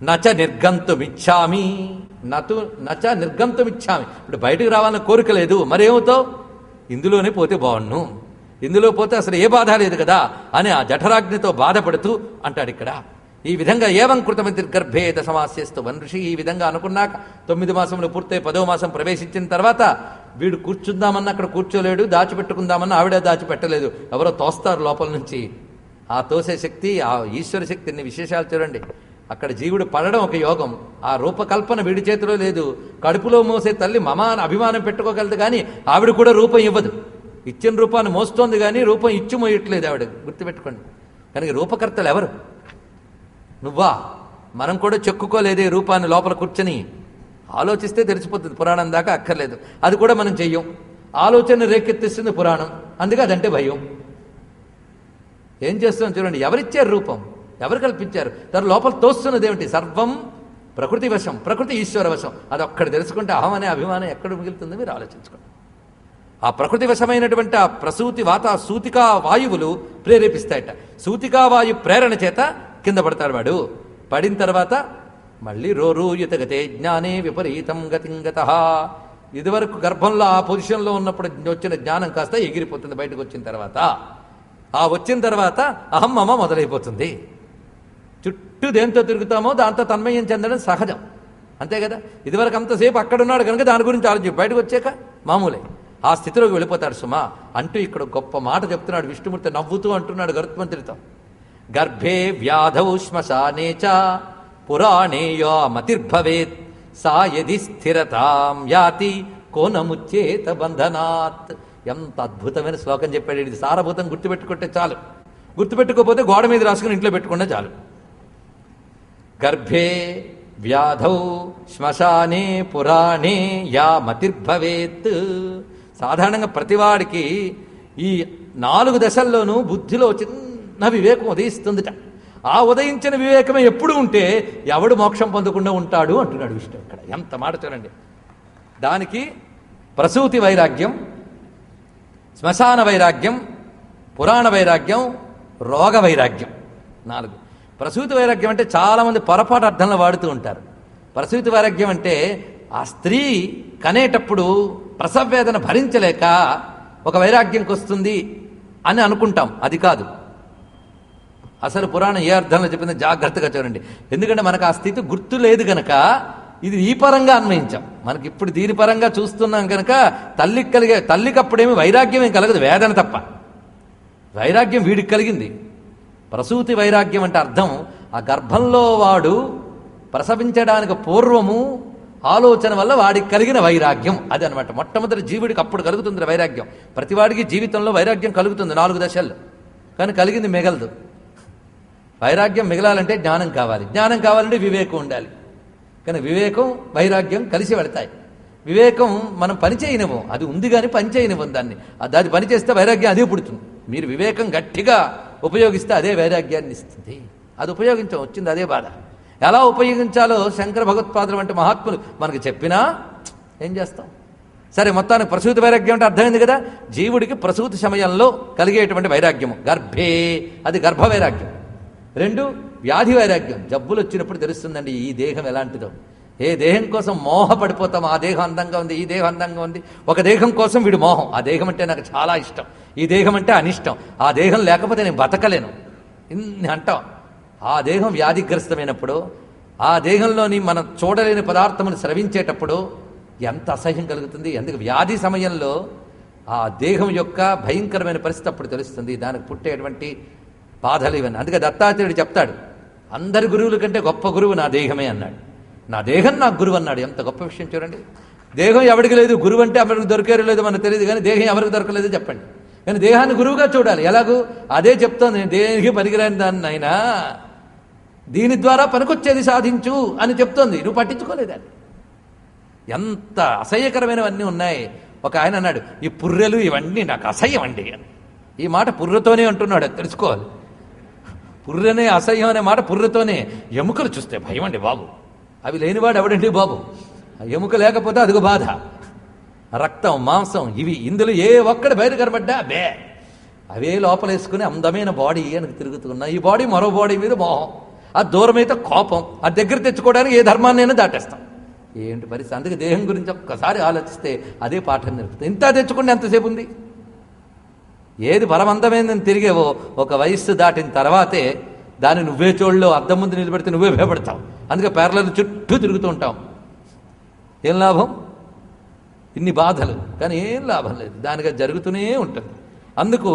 నచ నిర్గంతుమిచ్చామి, నచ నిర్గంతుమిచ్చామి. ఇప్పుడు బయటికి రావాలని కోరిక లేదు, మరేమవుతావు, ఇందులోనే పోతే బాగుండు, ఇందులో పోతే అసలు ఏ బాధ లేదు కదా అని ఆ జఠరాగ్నితో బాధపడుతూ అంటాడు ఇక్కడ. ఈ విధంగా ఏవం కృతమంతి గర్భే దశమాస్యస్తు వన్ ఋషి. ఈ విధంగా అనుకున్నాక 9 మాసములు పూర్తయి 10వ మాసం ప్రవేశించిన తర్వాత వీడు కూర్చుందామన్నా అక్కడ కూర్చోలేడు, దాచిపెట్టుకుందామన్నా ఆవిడే దాచిపెట్టలేదు, ఎవరో తోస్తారు లోపల నుంచి. ఆ తోసే శక్తి, ఆ ఈశ్వర శక్తి, ఇన్ని విశేషాలు చూడండి. అక్కడ జీవుడు పడడం ఒక యోగం, ఆ రూపకల్పన వీడి చేతిలో లేదు. కడుపులో మోసే తల్లి మమాన అభిమానం పెట్టుకోగలదు కానీ ఆవిడ కూడా రూపం ఇవ్వదు. ఇచ్చిన రూపాన్ని మోస్తోంది కానీ రూపం ఇచ్చి మోయట్లేదు ఆవిడ, గుర్తుపెట్టుకోండి. కనుక రూపకర్తలు ఎవరు? నువ్వా? మనం కూడా చెక్కుకోలేదే రూపాన్ని లోపల కూర్చొని. ఆలోచిస్తే తెలిసిపోతుంది, పురాణం దాకా అక్కర్లేదు. అది కూడా మనం చెయ్యం. ఆలోచన రేకెత్తిస్తుంది పురాణం, అందుకే అదంటే భయం. ఏం చేస్తాం చూడండి. ఎవరిచ్చారు రూపం, ఎవరు కల్పించారు? తన లోపల తోస్తున్నది ఏమిటి? సర్వం ప్రకృతి వశం, ప్రకృతి ఈశ్వర వశం. అది ఒక్కడు తెలుసుకుంటే అహం అనే అభిమానం ఎక్కడ మిగులుతుందో మీరు ఆలోచించుకోండి. ఆ ప్రకృతి వశమైనటువంటి ఆ ప్రసూతి సూతికా వాయువులు ప్రేరేపిస్తాయట. సూతికా వాయు ప్రేరణ చేత కింద పడతాడు వాడు. పడిన తర్వాత మళ్ళీ రోరూయుతగతే జ్ఞానే విపరీతం గతింగతః. ఇదివరకు గర్భంలో ఆ పొజిషన్లో ఉన్నప్పుడు వచ్చిన జ్ఞానం కాస్త ఎగిరిపోతుంది బయటకు వచ్చిన తర్వాత. ఆ వచ్చిన తర్వాత అహం మమ మొదలైపోతుంది. చుట్టూ దేంతో తిరుగుతామో దాంతో తన్మయం చెందడం సహజం, అంతే కదా. ఇదివరకు అంతసేపు అక్కడున్నాడు కనుక దాని గురించి ఆలోచించి బయటకు వచ్చాక మామూలే ఆ స్థితిలోకి వెళ్ళిపోతాడు సుమా అంటూ ఇక్కడ గొప్ప మాట చెప్తున్నాడు విష్ణుమూర్తి. నవ్వుతూ అంటున్నాడు గరుత్మంతుడితో, గర్భే వ్యాధౌ శ్మశానే చ పురాణేయో మతిర్భవేత్ సా యది స్థిరతాం యాతి కోనముచ్చేత బంధనాత్. ఎంత అద్భుతమైన శ్లోకం చెప్పాడు. ఇది సారభూతం గుర్తుపెట్టుకుంటే చాలు, గుర్తుపెట్టుకోకపోతే గోడ మీద రాసుకుని ఇంట్లో పెట్టుకున్నా చాలు. గర్భే వ్యాధౌ శ్మశానే పురాణే యా మతిర్భవేత్. సాధారణంగా ప్రతివాడికి ఈ 4 దశల్లోనూ బుద్ధిలో చిన్న వివేకం ఉదయిస్తుందిట. ఆ ఉదయించిన వివేకమే ఎప్పుడు ఉంటే ఎవడు మోక్షం పొందకుండా ఉంటాడు అంటున్నాడు విష్ణు ఇక్కడ. ఎంత మాట చూడండి. దానికి ప్రసూతి వైరాగ్యం, శ్మశాన వైరాగ్యం, పురాణ వైరాగ్యం, రోగ వైరాగ్యం 4. ప్రసూతి వైరాగ్యం అంటే చాలామంది పొరపాటు అర్థంలో వాడుతూ ఉంటారు. ప్రసూతి వైరాగ్యం అంటే ఆ స్త్రీ కనేటప్పుడు ప్రసవవేదన భరించలేక ఒక వైరాగ్యంకి వస్తుంది అని అనుకుంటాం. అది కాదు. అసలు పురాణం ఏ అర్థంలో చెప్పిందో జాగ్రత్తగా చూడండి. ఎందుకంటే మనకు ఆ స్థితి గుర్తు లేదు కనుక ఇది ఈ పరంగా అన్వయించాం. మనకి ఇప్పుడు దీని పరంగా చూస్తున్నాం కనుక తల్లికి అప్పుడేమి వైరాగ్యం ఏం కలగదు, వేదన తప్ప. వైరాగ్యం వీడికి కలిగింది. ప్రసూతి వైరాగ్యం అంటే అర్థం ఆ గర్భంలో వాడు ప్రసవించడానికి పూర్వము ఆలోచన వల్ల వాడికి కలిగిన వైరాగ్యం. అది అనమాట. మొట్టమొదటి జీవుడికి అప్పుడు కలుగుతుంది వైరాగ్యం. ప్రతివాడికి జీవితంలో వైరాగ్యం కలుగుతుంది 4 దశల్లో, కానీ కలిగింది మిగలదు. వైరాగ్యం మిగలాలంటే జ్ఞానం కావాలి, జ్ఞానం కావాలంటే వివేకం ఉండాలి. కానీ వివేకం వైరాగ్యం కలిసి వెళతాయి. వివేకం మనం పని చేయనివ్వం, అది ఉంది కానీ పని చేయనివ్వం దాన్ని. అది పని చేస్తే వైరాగ్యం అదే పుడుతుంది. మీరు వివేకం గట్టిగా ఉపయోగిస్తే అదే వైరాగ్యాన్ని ఇస్తుంది. అది ఉపయోగించం, వచ్చింది అదే బాధ. ఎలా ఉపయోగించాలో శంకర భగవత్పాదులు వంటి మహాత్ములు మనకు చెప్పినా ఏం చేస్తాం. సరే, మొత్తానికి ప్రసూతి వైరాగ్యం అంటే అర్థమైంది కదా. జీవుడికి ప్రసూతి సమయంలో కలిగేటువంటి వైరాగ్యము గర్భే, అది గర్భ వైరాగ్యం. 2 వ్యాధి వైరాగ్యం. జబ్బులు వచ్చినప్పుడు తెలుస్తుందండి ఈ దేహం ఎలాంటిదో. ఏ దేహం కోసం మోహపడిపోతాం. ఆ దేహం అందంగా ఉంది, ఈ దేహం అందంగా ఉంది. ఒక దేహం కోసం వీడు మోహం. ఆ దేహం అంటే నాకు చాలా ఇష్టం, ఈ దేహం అంటే అనిష్టం. ఆ దేహం లేకపోతే నేను బతకలేను ఇన్ని అంటాం. ఆ దేహం వ్యాధిగ్రస్తమైనప్పుడు, ఆ దేహంలోని మనం చూడలేని పదార్థమును స్రవించేటప్పుడు ఎంత అసహ్యం కలుగుతుంది. అందుకు వ్యాధి సమయంలో ఆ దేహం యొక్క భయంకరమైన పరిస్థితి అప్పుడు తెలుస్తుంది, దానికి పుట్టేటువంటి బాధలు ఇవన్నీ. అందుకే దత్తాత్రేయుడు చెప్తాడు, అందరి గురువుల కంటే గొప్ప గురువు నా దేహమే అన్నాడు. నా దేహం నాకు గురువు అన్నాడు. ఎంత గొప్ప విషయం చూడండి. దేహం ఎవరికి లేదు, గురువు అంటే ఎవరికి దొరికేరు లేదో మనకు తెలియదు, కానీ దేహం ఎవరికి దొరకలేదో చెప్పండి. కానీ దేహాన్ని గురువుగా చూడాలి. ఎలాగూ అదే చెప్తోంది, నేను దేనికి పనికిరాని దాన్ని అయినా దీని ద్వారా పనికొచ్చేది సాధించు అని చెప్తోంది. నువ్వు పట్టించుకోలేదని. ఎంత అసహ్యకరమైనవన్నీ ఉన్నాయి. ఒక ఆయన అన్నాడు, ఈ పుర్రెలు ఇవన్నీ నాకు అసహ్యం అండి. ఈ మాట పుర్రెతోనే అంటున్నాడు, అది తెలుసుకోవాలి. పుర్రెనే అసహ్యం అనే మాట పుర్రెతోనే. ఎముకలు చూస్తే భయం అండి బాబు. అవి లేనివాడు ఎవడండి బాబు? ఎముక లేకపోతే అదిగో బాధ. రక్తం, మాంసం, ఇవి ఇందులో ఏ ఒక్కడి బయట కనబడ్డా బే, అవే లోపలేసుకుని అందమైన బాడీ అని తిరుగుతున్నా. ఈ బాడీ మరో బాడీ మీద మోహం, అది దూరమైతే కోపం, అది దగ్గర తెచ్చుకోవడానికి ఏ ధర్మాన్నైనా దాటేస్తాం. ఏంటి పరిస్థితి? అందుకే దేహం గురించి ఒక్కసారి ఆలోచిస్తే అదే పాఠం నేర్పుతుంది. ఇంత తెచ్చుకుంటే ఎంతసేపు ఉంది? ఏది బలవంతమైందని తిరిగేవో ఒక వయస్సు దాటిన తర్వాతే దాన్ని నువ్వే చోళ్ళలో అద్దం ముందు నిలబెడితే నువ్వే భయపడతావు. అందుకే పేర్లను చుట్టూ తిరుగుతూ ఉంటాం. ఏం లాభం? ఇన్ని బాధలు, కానీ ఏం లాభం లేదు. దానిగా జరుగుతూనే ఉంటుంది. అందుకు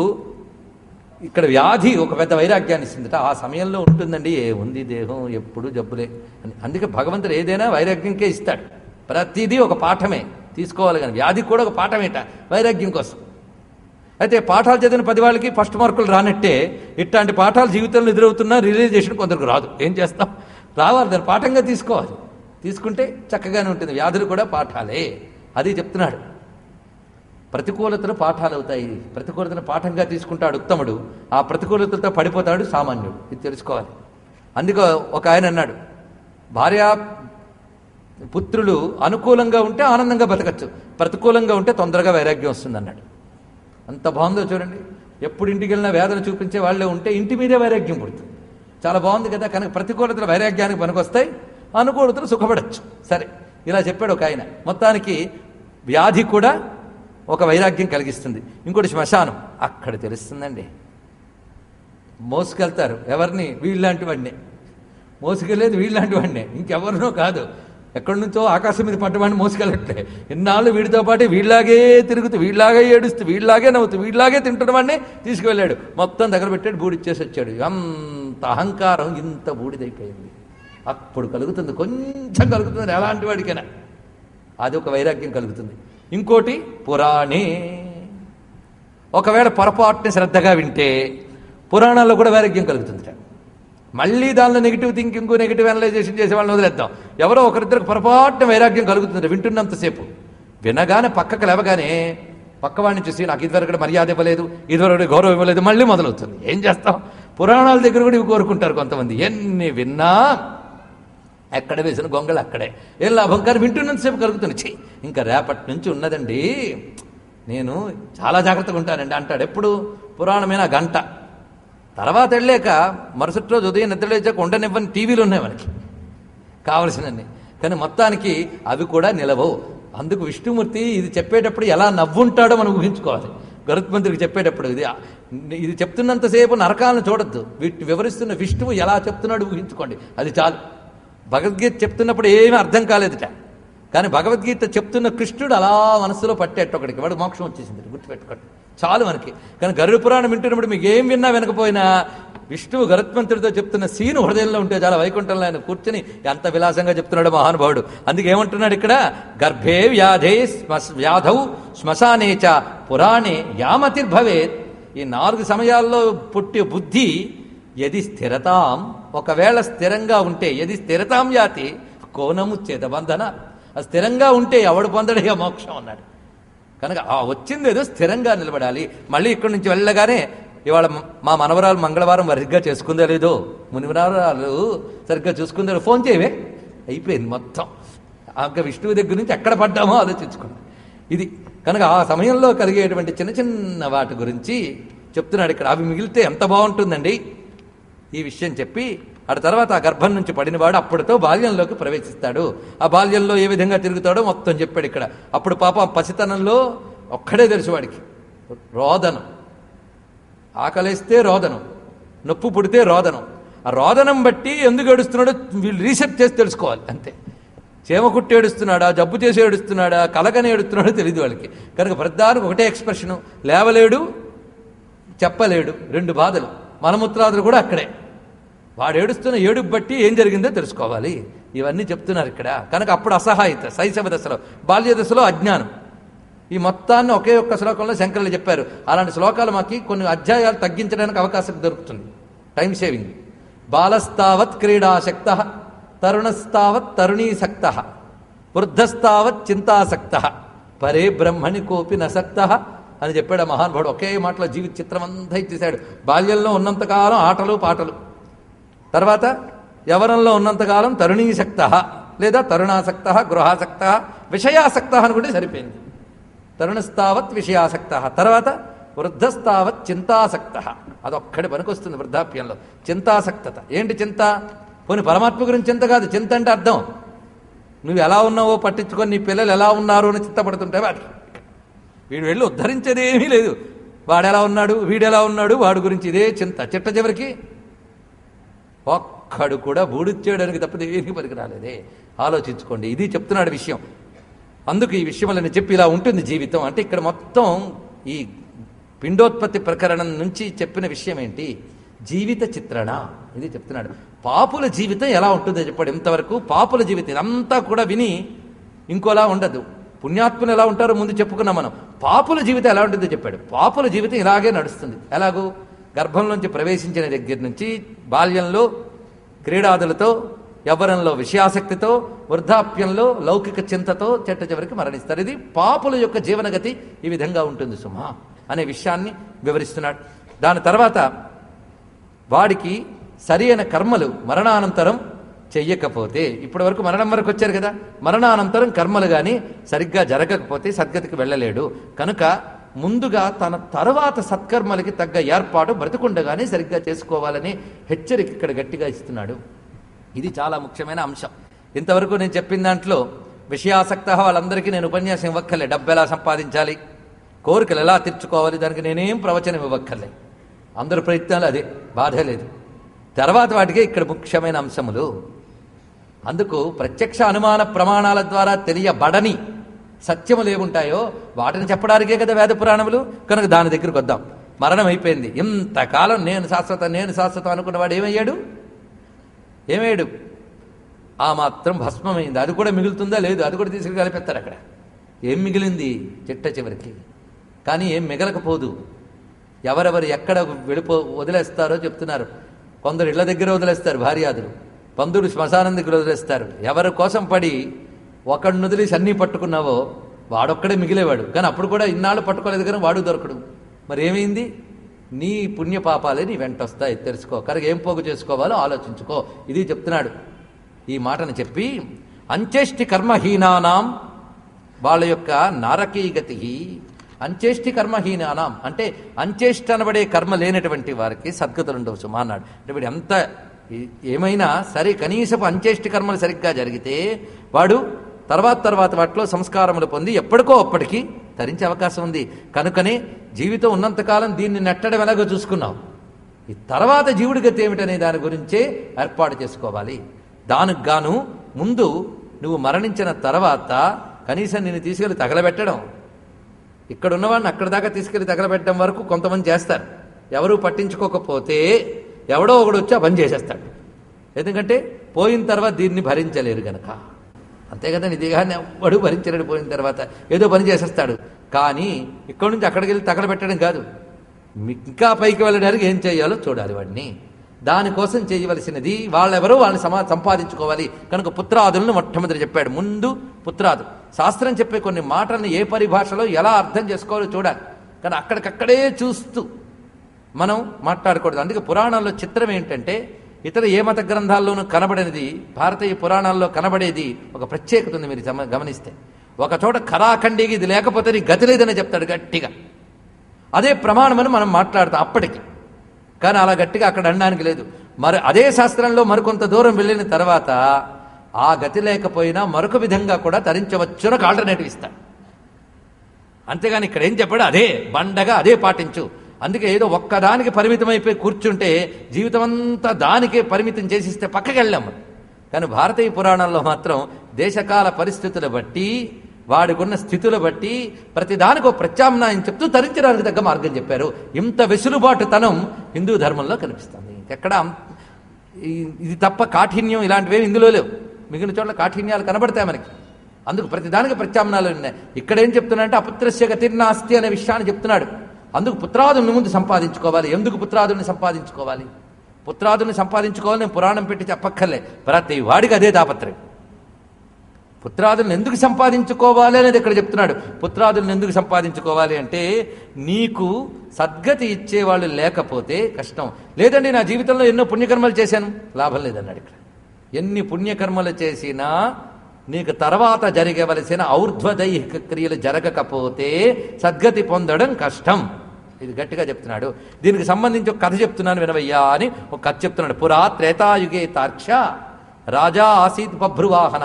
ఇక్కడ వ్యాధి ఒక పెద్ద వైరాగ్యాన్ని ఇస్తుందట. ఆ సమయంలో ఉంటుందండి, ఏముంది దేహం ఎప్పుడు జబ్బులే అని. అందుకే భగవంతుడు ఏదైనా వైరాగ్యంకే ఇస్తాడు. ప్రతిదీ ఒక పాఠమే తీసుకోవాలి, కానీ వ్యాధి కూడా ఒక పాఠమేట వైరాగ్యం కోసం. అయితే పాఠాలు చదివిన 10 వాళ్ళకి ఫస్ట్ మార్కులు రానట్టే ఇట్లాంటి పాఠాలు జీవితంలో ఎదురవుతున్నా రియలైజేషన్ కొందరికి రాదు. ఏం చేస్తాం? రావాలి, దాన్ని పాఠంగా తీసుకోవాలి. తీసుకుంటే చక్కగానే ఉంటుంది. వ్యాధులు కూడా పాఠాలే, అది చెప్తున్నాడు. ప్రతికూలతలు పాఠాలు అవుతాయి. ప్రతికూలతను పాఠంగా తీసుకుంటాడు ఉత్తముడు, ఆ ప్రతికూలతలతో పడిపోతాడు సామాన్యుడు. ఇది తెలుసుకోవాలి. అందుకే ఒక ఆయన అన్నాడు, భార్య పుత్రులు అనుకూలంగా ఉంటే ఆనందంగా బతకచ్చు, ప్రతికూలంగా ఉంటే తొందరగా వైరాగ్యం వస్తుంది అన్నాడు. అంత బాగుందో చూడండి. ఎప్పుడు ఇంటికి వెళ్ళినా వేదన చూపించే వాళ్ళే ఉంటే ఇంటి మీదే వైరాగ్యం పుడుతుంది. చాలా బాగుంది కదా. కనుక ప్రతికూలతలు వైరాగ్యానికి పనికొస్తాయి, అనుకూలతలు సుఖపడచ్చు. సరే, ఇలా చెప్పాడు ఒక ఆయన. మొత్తానికి వ్యాధి కూడా ఒక వైరాగ్యం కలిగిస్తుంది. ఇంకోటి శ్మశానం, అక్కడ తెలుస్తుందండి. మోసుకెళ్తారు ఎవరిని? వీళ్ళలాంటి వాడినే మోసుకెళ్ళేది, వీళ్ళలాంటి వాడినే, ఇంకెవరినో కాదు. ఎక్కడి నుంచో ఆకాశం మీద పడ్డవాడిని మోసుకెళ్ళట్లే. ఇన్నాళ్ళు వీడితో పాటు వీళ్ళలాగే తిరుగుతూ, వీళ్ళలాగే ఏడుస్తూ, వీళ్ళలాగే నవ్వుతూ, వీళ్ళలాగే తింటున్న వాడిని తీసుకువెళ్ళాడు. మొత్తం దగ్గర పెట్టాడు, బూడిచ్చేసి వచ్చాడు. అంత అహంకారం ఇంత బూడిదైపోయింది. అప్పుడు కలుగుతుంది, కొంచెం కలుగుతుంది ఎలాంటి వాడికైనా. అది ఒక వైరాగ్యం కలుగుతుంది. ఇంకోటి పురాణే, ఒకవేళ పొరపాటుని శ్రద్ధగా వింటే పురాణాల్లో కూడా వైరాగ్యం కలుగుతుంది. మళ్ళీ దానిలో నెగిటివ్ థింకింగ్, నెగిటివ్ అనలైజేషన్ చేసే వాళ్ళని వదిలేద్దాం. ఎవరో ఒకరిద్దరికి పొరపాటున వైరాగ్యం కలుగుతుంది వింటున్నంతసేపు. వినగానే పక్కకు లేవగానే పక్కవాడిని చూసి నాకు ఇదివరకు మర్యాద ఇవ్వలేదు, ఇదివరకు గౌరవం ఇవ్వలేదు, మళ్ళీ మొదలవుతుంది. ఏం చేస్తాం? పురాణాల దగ్గర కూడా ఇవి కోరుకుంటారు కొంతమంది. ఎన్ని విన్నా ఎక్కడ వేసిన గొంగళి అక్కడే. ఏం లాభం? కానీ వింటున్నంతసేపు కలుగుతుంది. చెయ్యి ఇంకా రేపటి నుంచి ఉన్నదండి, నేను చాలా జాగ్రత్తగా ఉంటానండి అంటాడు. ఎప్పుడు? పురాణమైన గంట తర్వాత వెళ్ళాక మరుసటి రోజు ఉదయం నిద్రలేచాక ఉండనివ్వని టీవీలు ఉన్నాయి మనకి కావలసినన్ని. కానీ మొత్తానికి అవి కూడా నిలవవు. అందుకు విష్ణుమూర్తి ఇది చెప్పేటప్పుడు ఎలా నవ్వుంటాడో మనం ఊహించుకోవాలి. గరుత్మంతుడికి చెప్పేటప్పుడు ఇది చెప్తున్నంతసేపు నరకాలను చూడొద్దు, వీటిని వివరిస్తున్న విష్ణువు ఎలా చెప్తున్నాడు ఊహించుకోండి, అది చాలు. భగవద్గీత చెప్తున్నప్పుడు ఏమీ అర్థం కాలేదుట, కానీ భగవద్గీత చెప్తున్న కృష్ణుడు అలా మనసులో పట్టేట్టు ఒకడికి వాడు మోక్షం వచ్చేసింది. గుర్తుపెట్టుకోండి, చాలు మనకి. కానీ గరుడ పురాణం వింటున్నప్పుడు మీకు ఏం విన్నా వినకపోయినా విష్ణువు గరుత్మంతుడితో చెప్తున్న సీను హృదయంలో ఉంటే చాలా. వైకుంఠంలో ఆయన కూర్చొని ఎంత విలాసంగా చెప్తున్నాడు మహానుభావుడు. అందుకే ఏమంటున్నాడు ఇక్కడ? గర్భే వ్యాధే వ్యాధౌ శ్మశానేచ పురాణే యామతిర్భవేత్. ఈ 4 సమయాల్లో పుట్టే బుద్ధి యది స్థిరతాం, ఒకవేళ స్థిరంగా ఉంటే, యది స్థిరతాం యాతి కోనము చేత బంధన. అది స్థిరంగా ఉంటే ఎవడు పొందడే మోక్షం అన్నాడు. కనుక ఆ వచ్చింది ఏదో స్థిరంగా నిలబడాలి. మళ్ళీ ఇక్కడి నుంచి వెళ్ళగానే ఇవాళ మా మనవరాలు మంగళవారం సరిగ్గా చేసుకుందో లేదో, మునివరాలు సరిగ్గా చూసుకుందో, ఫోన్ చేయవే, అయిపోయింది మొత్తం. ఇంకా విష్ణువు దగ్గర నుంచి ఎక్కడ పడ్డామో ఆలోచించుకోండి. ఇది కనుక ఆ సమయంలో కలిగేటువంటి చిన్న చిన్న వాటి గురించి చెప్తున్నాడు ఇక్కడ. అవి మిగిలితే ఎంత బాగుంటుందండి ఈ విషయం చెప్పి, ఆ తర్వాత ఆ గర్భం నుంచి పడినవాడు అప్పుడుతో బాల్యంలోకి ప్రవేశిస్తాడు. ఆ బాల్యంలో ఏ విధంగా తిరుగుతాడో మొత్తం చెప్పాడు ఇక్కడ. అప్పుడు పాపం పసితనంలో ఒక్కడే తెలుసు వాడికి, రోదనం. ఆకలేస్తే రోదనం, నొప్పు పుడితే రోదనం. ఆ రోదనం బట్టి ఎందుకు ఏడుస్తున్నాడో వీళ్ళు రీసెర్చ్ చేసి తెలుసుకోవాలి అంతే. చేమ కుట్టి ఏడుస్తున్నాడా, జబ్బు చేసి ఏడుస్తున్నాడా, కలగని ఏడుస్తున్నాడో తెలియదు వాళ్ళకి. కనుక ప్రతిదానికి ఒకటే ఎక్స్ప్రెషను, లేవలేడు, చెప్పలేడు, 2 బాధలు. మలమూత్రాదులు కూడా అక్కడే. వాడు ఏడుస్తున్న ఏడుపు బట్టి ఏం జరిగిందో తెలుసుకోవాలి. ఇవన్నీ చెప్తున్నారు ఇక్కడ. కనుక అప్పుడు అసహాయత శైశవ దశలో, బాల్య దశలో అజ్ఞానం. ఈ మొత్తాన్ని ఒకే ఒక్క శ్లోకంలో శంకరులు చెప్పారు. అలాంటి శ్లోకాలు మాకు కొన్ని అధ్యాయాలు తగ్గించడానికి అవకాశం దొరుకుతుంది, టైం సేవింగ్. బాలస్తావత్ క్రీడాసక్త, తరుణస్తావత్ తరుణీసక్త, వృద్ధస్తావత్ చింతాసక్త, పరే బ్రహ్మణి కోపి నసక్త అని చెప్పాడు ఆ మహానుభావుడు. ఒకే మాటలో జీవిత చిత్రం అంతా ఇచ్చేశాడు. బాల్యంలో ఉన్నంతకాలం ఆటలు పాటలు, తర్వాత యవనంలో ఉన్నంతకాలం తరుణీసక్త లేదా తరుణాసక్త, గృహాసక్త, విషయాసక్త అనుకుంటే సరిపోయింది. తరుణస్తావత్ విషయాసక్త, తర్వాత వృద్ధస్తావత్ చింతాసక్త. అదొక్కడి పనికొస్తుంది వృద్ధాప్యంలో. చింతాసక్తత ఏంటి చింత? పోనీ పరమాత్మ గురించి చింత కాదు. చింత అంటే అర్థం నువ్వు ఎలా ఉన్నావో పట్టించుకొని నీ పిల్లలు ఎలా ఉన్నారు అని చింతపడుతుంటే వాడికి వీడు వెళ్ళి ఉద్ధరించేది ఏమీ లేదు. వాడెలా ఉన్నాడు, వీడెలా ఉన్నాడు, వాడి గురించి ఇదే చింత. చిట్ట చివరికి ఒక్కడు కూడా బూడిచ్చేయడానికి తప్ప దేనికి పనికి రాలేదే. ఆలోచించుకోండి. ఇది చెప్తున్నాడు విషయం. అందుకు ఈ విషయములని చెప్పి ఇలా ఉంటుంది జీవితం అంటే. ఇక్కడ మొత్తం ఈ పిండోత్పత్తి ప్రకరణం నుంచి చెప్పిన విషయం ఏంటి? జీవిత చిత్రణ. ఇది చెప్తున్నాడు. పాపుల జీవితం ఎలా ఉంటుందో చెప్పాడు. ఇంతవరకు పాపుల జీవితం అంతా కూడా విని ఇంకోలా ఉండదు. పుణ్యాత్ములు ఎలా ఉంటారో ముందు చెప్పుకున్నాం మనం. పాపుల జీవితం ఎలా ఉంటుందో చెప్పాడు. పాపుల జీవితం ఇలాగే నడుస్తుంది. ఎలాగూ గర్భంలోంచి ప్రవేశించిన దగ్గర నుంచి బాల్యంలో క్రీడాదులతో, యవ్వనంలో విషయాసక్తితో, వృద్ధాప్యంలో లౌకిక చింతతో చెట్ట చివరికి మరణిస్తారు. ఇది పాపుల యొక్క జీవనగతి ఈ విధంగా ఉంటుంది సుమా అనే విషయాన్ని వివరిస్తున్నాడు. దాని తర్వాత వాడికి సరి అయిన కర్మలు మరణానంతరం చెయ్యకపోతే, ఇప్పటి వరకు మరణం వరకు వచ్చారు కదా, మరణానంతరం కర్మలు కానీ సరిగ్గా జరగకపోతే సద్గతికి వెళ్ళలేడు. కనుక ముందుగా తన తర్వాత సత్కర్మలకి తగ్గ ఏర్పాటు బ్రతికుండగానే సరిగ్గా చేసుకోవాలని హెచ్చరిక ఇక్కడ గట్టిగా ఇస్తున్నాడు. ఇది చాలా ముఖ్యమైన అంశం. ఇంతవరకు నేను చెప్పిన దాంట్లో విషయాసక్త వాళ్ళందరికీ నేను ఉపన్యాసం ఇవ్వక్కర్లే. డబ్బు ఎలా సంపాదించాలి, కోరికలు ఎలా తీర్చుకోవాలి, దానికి నేనేం ప్రవచనం ఇవ్వక్కర్లే. అందరూ ప్రయత్నాలు అదే, బాధే లేదు. తర్వాత వాటికే ఇక్కడ ముఖ్యమైన అంశములు. అందుకు ప్రత్యక్ష అనుమాన ప్రమాణాల ద్వారా తెలియబడని సత్యములు ఏముంటాయో వాటిని చెప్పడానికే కదా వేద పురాణములు. కనుక దాని దగ్గరికి వద్దాం. మరణం అయిపోయింది. ఇంతకాలం నేను శాశ్వతం అనుకున్నవాడు ఏమయ్యాడు? ఆ మాత్రం భస్మమైంది. అది కూడా మిగులుతుందా? లేదు. అది కూడా తీసుకుని కలిపేస్తారు అక్కడ. ఏం మిగిలింది చిట్ట చివరికి? కానీ ఏం మిగలకపోదు. ఎవరెవరు ఎక్కడ వదిలేస్తారో చెప్తున్నారు. కొందరు ఇళ్ల దగ్గర వదిలేస్తారు భార్యాదులు, పందులు శ్మశానం దగ్గర వదిలేస్తారు. ఎవరి కోసం పడి ఒకడిని వదిలేసి అన్నీ పట్టుకున్నావో వాడొక్కడే మిగిలేవాడు. కానీ అప్పుడు కూడా ఇన్నాళ్ళు పట్టుకోలేదు కానీ వాడు దొరకడు. మరి ఏమైంది? నీ పుణ్యపాపాలే నీ వెంట వస్తాయి, తెలుసుకో. కనుక ఏం పోగు చేసుకోవాలో ఆలోచించుకో. ఇది చెప్తున్నాడు. ఈ మాటను చెప్పి అంచేష్టి కర్మహీనానాం, వాళ్ళ యొక్క నారకీగతి. అంచేష్టి కర్మహీనానాం అంటే అంచేష్ట అనబడే కర్మ లేనటువంటి వారికి సద్గతులు ఉండవు సుమా అన్నాడు. అంటే వీడు ఎంత ఏమైనా సరే కనీసపు అంచేష్టి కర్మలు సరిగ్గా జరిగితే వాడు తర్వాత వాటిలో సంస్కారములు పొంది ఎప్పటికో అప్పటికి తరించే అవకాశం ఉంది. కనుకనే జీవితం ఉన్నంతకాలం దీన్ని నెట్టడం ఎలాగో చూసుకున్నావు. ఈ తర్వాత జీవుడి గతి ఏమిటనే దాని గురించే ఏర్పాటు చేసుకోవాలి. దానికి గాను ముందు నువ్వు మరణించిన తర్వాత కనీసం నిన్ను తీసుకెళ్ళి తగలబెట్టడం, ఇక్కడ ఉన్నవాడిని అక్కడ దాకా తీసుకెళ్లి తగలబెట్టడం వరకు కొంతమంది చేస్తారు. ఎవరూ పట్టించుకోకపోతే ఎవడో ఒకడు వచ్చి ఆ పని చేసేస్తాడు. ఎందుకంటే పోయిన తర్వాత దీన్ని భరించలేరు గనక. అంతే కదా, నిధిగానే ఎవడు భరించలేడు. పోయిన తర్వాత ఏదో పని చేసేస్తాడు. కానీ ఇక్కడి నుంచి అక్కడికి వెళ్ళి తగలబెట్టడం కాదు, ఇంకా పైకి వెళ్ళడానికి ఏం చేయాలో చూడాలి వాడిని. దానికోసం చేయవలసినది వాళ్ళెవరో వాళ్ళని సంపాదించుకోవాలి. కనుక పుత్రాదులను మొట్టమొదటి చెప్పాడు. ముందు పుత్రాదు. శాస్త్రం చెప్పే కొన్ని మాటలను ఏ పరిభాషలో ఎలా అర్థం చేసుకోవాలో చూడాలి. కానీ అక్కడికక్కడే చూస్తూ మనం మాట్లాడకూడదు. అందుకే పురాణాల్లో చిత్రం ఏంటంటే ఇతర ఏ మత గ్రంథాల్లోనూ కనబడేది భారతీయ పురాణాల్లో కనబడేది ఒక ప్రత్యేకత ఉంది. మీరు గమనిస్తే ఒక చోట ఖరాఖండికి ఇది లేకపోతే నీ గతి లేదని చెప్తాడు గట్టిగా. అదే ప్రమాణమని మనం మాట్లాడతాం అప్పటికి. కానీ అలా గట్టిగా అక్కడ అనడానికి లేదు. మరి అదే శాస్త్రంలో మరికొంత దూరం వెళ్ళిన తర్వాత ఆ గతి లేకపోయినా మరొక విధంగా కూడా తరించవచ్చున ఒక ఆల్టర్నేటివ్ ఇస్తాడు. అంతేగాని ఇక్కడ ఏం చెప్పాడు? అదే బండగా అదే పాటించు. అందుకే ఏదో ఒక్కదానికి పరిమితమైపోయి కూర్చుంటే జీవితం అంతా దానికే పరిమితం చేసిస్తే పక్కకి వెళ్ళాము. కానీ భారతీయ పురాణాల్లో మాత్రం దేశకాల పరిస్థితులు బట్టి వాడికున్న స్థితులు బట్టి ప్రతిదానికి ఒక ప్రత్యామ్నాయం చెప్తూ తరించడానికి తగ్గ మార్గం చెప్పారు. ఇంత వెసులుబాటుతనం హిందూ ధర్మంలో కనిపిస్తుంది. ఎక్కడ ఇది తప్ప కాఠిన్యం ఇలాంటివేమి ఇందులో లేవు. మిగిలిన చోట్ల కాఠిన్యాలు కనబడతాయి మనకి. అందుకు ప్రతిదానికి ప్రత్యామ్నాయాలు ఉన్నాయి. ఇక్కడ ఏం చెప్తున్నా అంటే అపుత్రస్య గతిర్నాస్తి అనే విషయాన్ని చెప్తున్నాడు. అందుకు పుత్రాదుని ముందు సంపాదించుకోవాలి. ఎందుకు పుత్రాదుని సంపాదించుకోవాలి? పుత్రాదుల్ని సంపాదించుకోవాలి, నేను పురాణం పెట్టి చెప్పక్కర్లే, ప్రతి వాడికి అదే తాపత్రయం. పుత్రాదులను ఎందుకు సంపాదించుకోవాలి అనేది ఇక్కడ చెప్తున్నాడు. పుత్రాదులను ఎందుకు సంపాదించుకోవాలి అంటే, నీకు సద్గతి ఇచ్చేవాళ్ళు లేకపోతే కష్టం. లేదండి నా జీవితంలో ఎన్నో పుణ్యకర్మలు చేశాను, లాభం లేదన్నాడు ఇక్కడ. ఎన్ని పుణ్యకర్మలు చేసినా నీకు తర్వాత జరగవలసిన ఔర్ధ్వదైహిక క్రియలు జరగకపోతే సద్గతి పొందడం కష్టం. ఇది గట్టిగా చెప్తున్నాడు. దీనికి సంబంధించి ఒక కథ చెప్తున్నాను వినవయ్యా అని ఒక కథ చెప్తున్నాడు. పురా త్రేతాయుగే తార్క్ష రాజా ఆసీత్ బభ్రువాహన.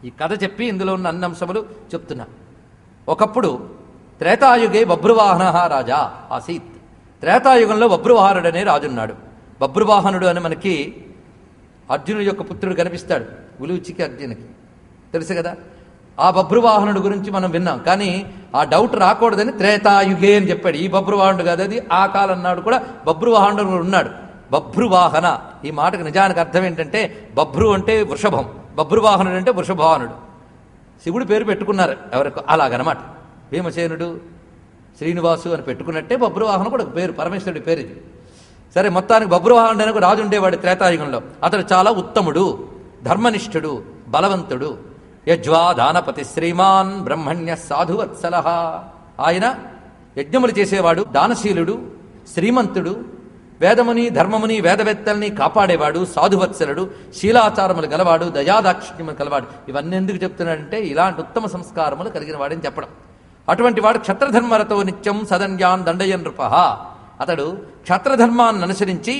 ఈ కథ చెప్పి ఇందులో ఉన్న అన్ని అంశములు చెప్తున్నా. ఒకప్పుడు త్రేతాయుగే బభ్రువాహన రాజా ఆసీత్. త్రేతాయుగంలో బభ్రువాహనుడు అనే రాజున్నాడు. బభ్రువాహనుడు అని మనకి అర్జునుడి యొక్క పుత్రుడు కనిపిస్తాడు, ఉలూచికి అర్జునుడికి తెలుసు కదా. ఆ బభ్రువాహనుడు గురించి మనం విన్నాం, కానీ ఆ డౌట్ రాకూడదని త్రేతాయుగే అని చెప్పాడు. ఈ బభ్రువాహనుడు కాదు, అది ఆ కాలం నాడు కూడా బభ్రువాహనుడు ఉన్నాడు. బభ్రువాహన ఈ మాటకు నిజానికి అర్థం ఏంటంటే, బభ్రు అంటే వృషభం, బభ్రువాహనుడు అంటే వృషభవాహనుడు. శివుడు పేరు పెట్టుకున్నారు ఎవరికి అలాగనమాట. భీమసేనుడు, శ్రీనివాసు అని పెట్టుకున్నట్టే బభ్రువాహనుడు కూడా ఒక పేరు, పరమేశ్వరుడి పేరు ఇది. సరే, మొత్తానికి బభ్రువాహనుడు అని ఒక రాజు ఉండేవాడు త్రేతాయుగంలో. అతడు చాలా ఉత్తముడు, ధర్మనిష్ఠుడు, బలవంతుడు. యజ్వా దానపతి శ్రీమాన్ బ్రహ్మణ్య సాధువత్సల. ఆయన యజ్ఞములు చేసేవాడు, దానశీలుడు, శ్రీమంతుడు, వేదముని ధర్మముని వేదవేత్తల్ని కాపాడేవాడు, సాధువత్సలుడు, శీలాచారములు గలవాడు, దయాదాక్షిణ్యములు గలవాడు. ఇవన్నీ ఎందుకు చెప్తున్నాడంటే, ఇలాంటి ఉత్తమ సంస్కారములు కలిగిన వాడని చెప్పడం. అటువంటి వాడు క్షత్రధర్మరతో నిత్యం సదన్యాన్ దండయన్ నృపః. అతడు క్షత్రధర్మాన్ని అనుసరించి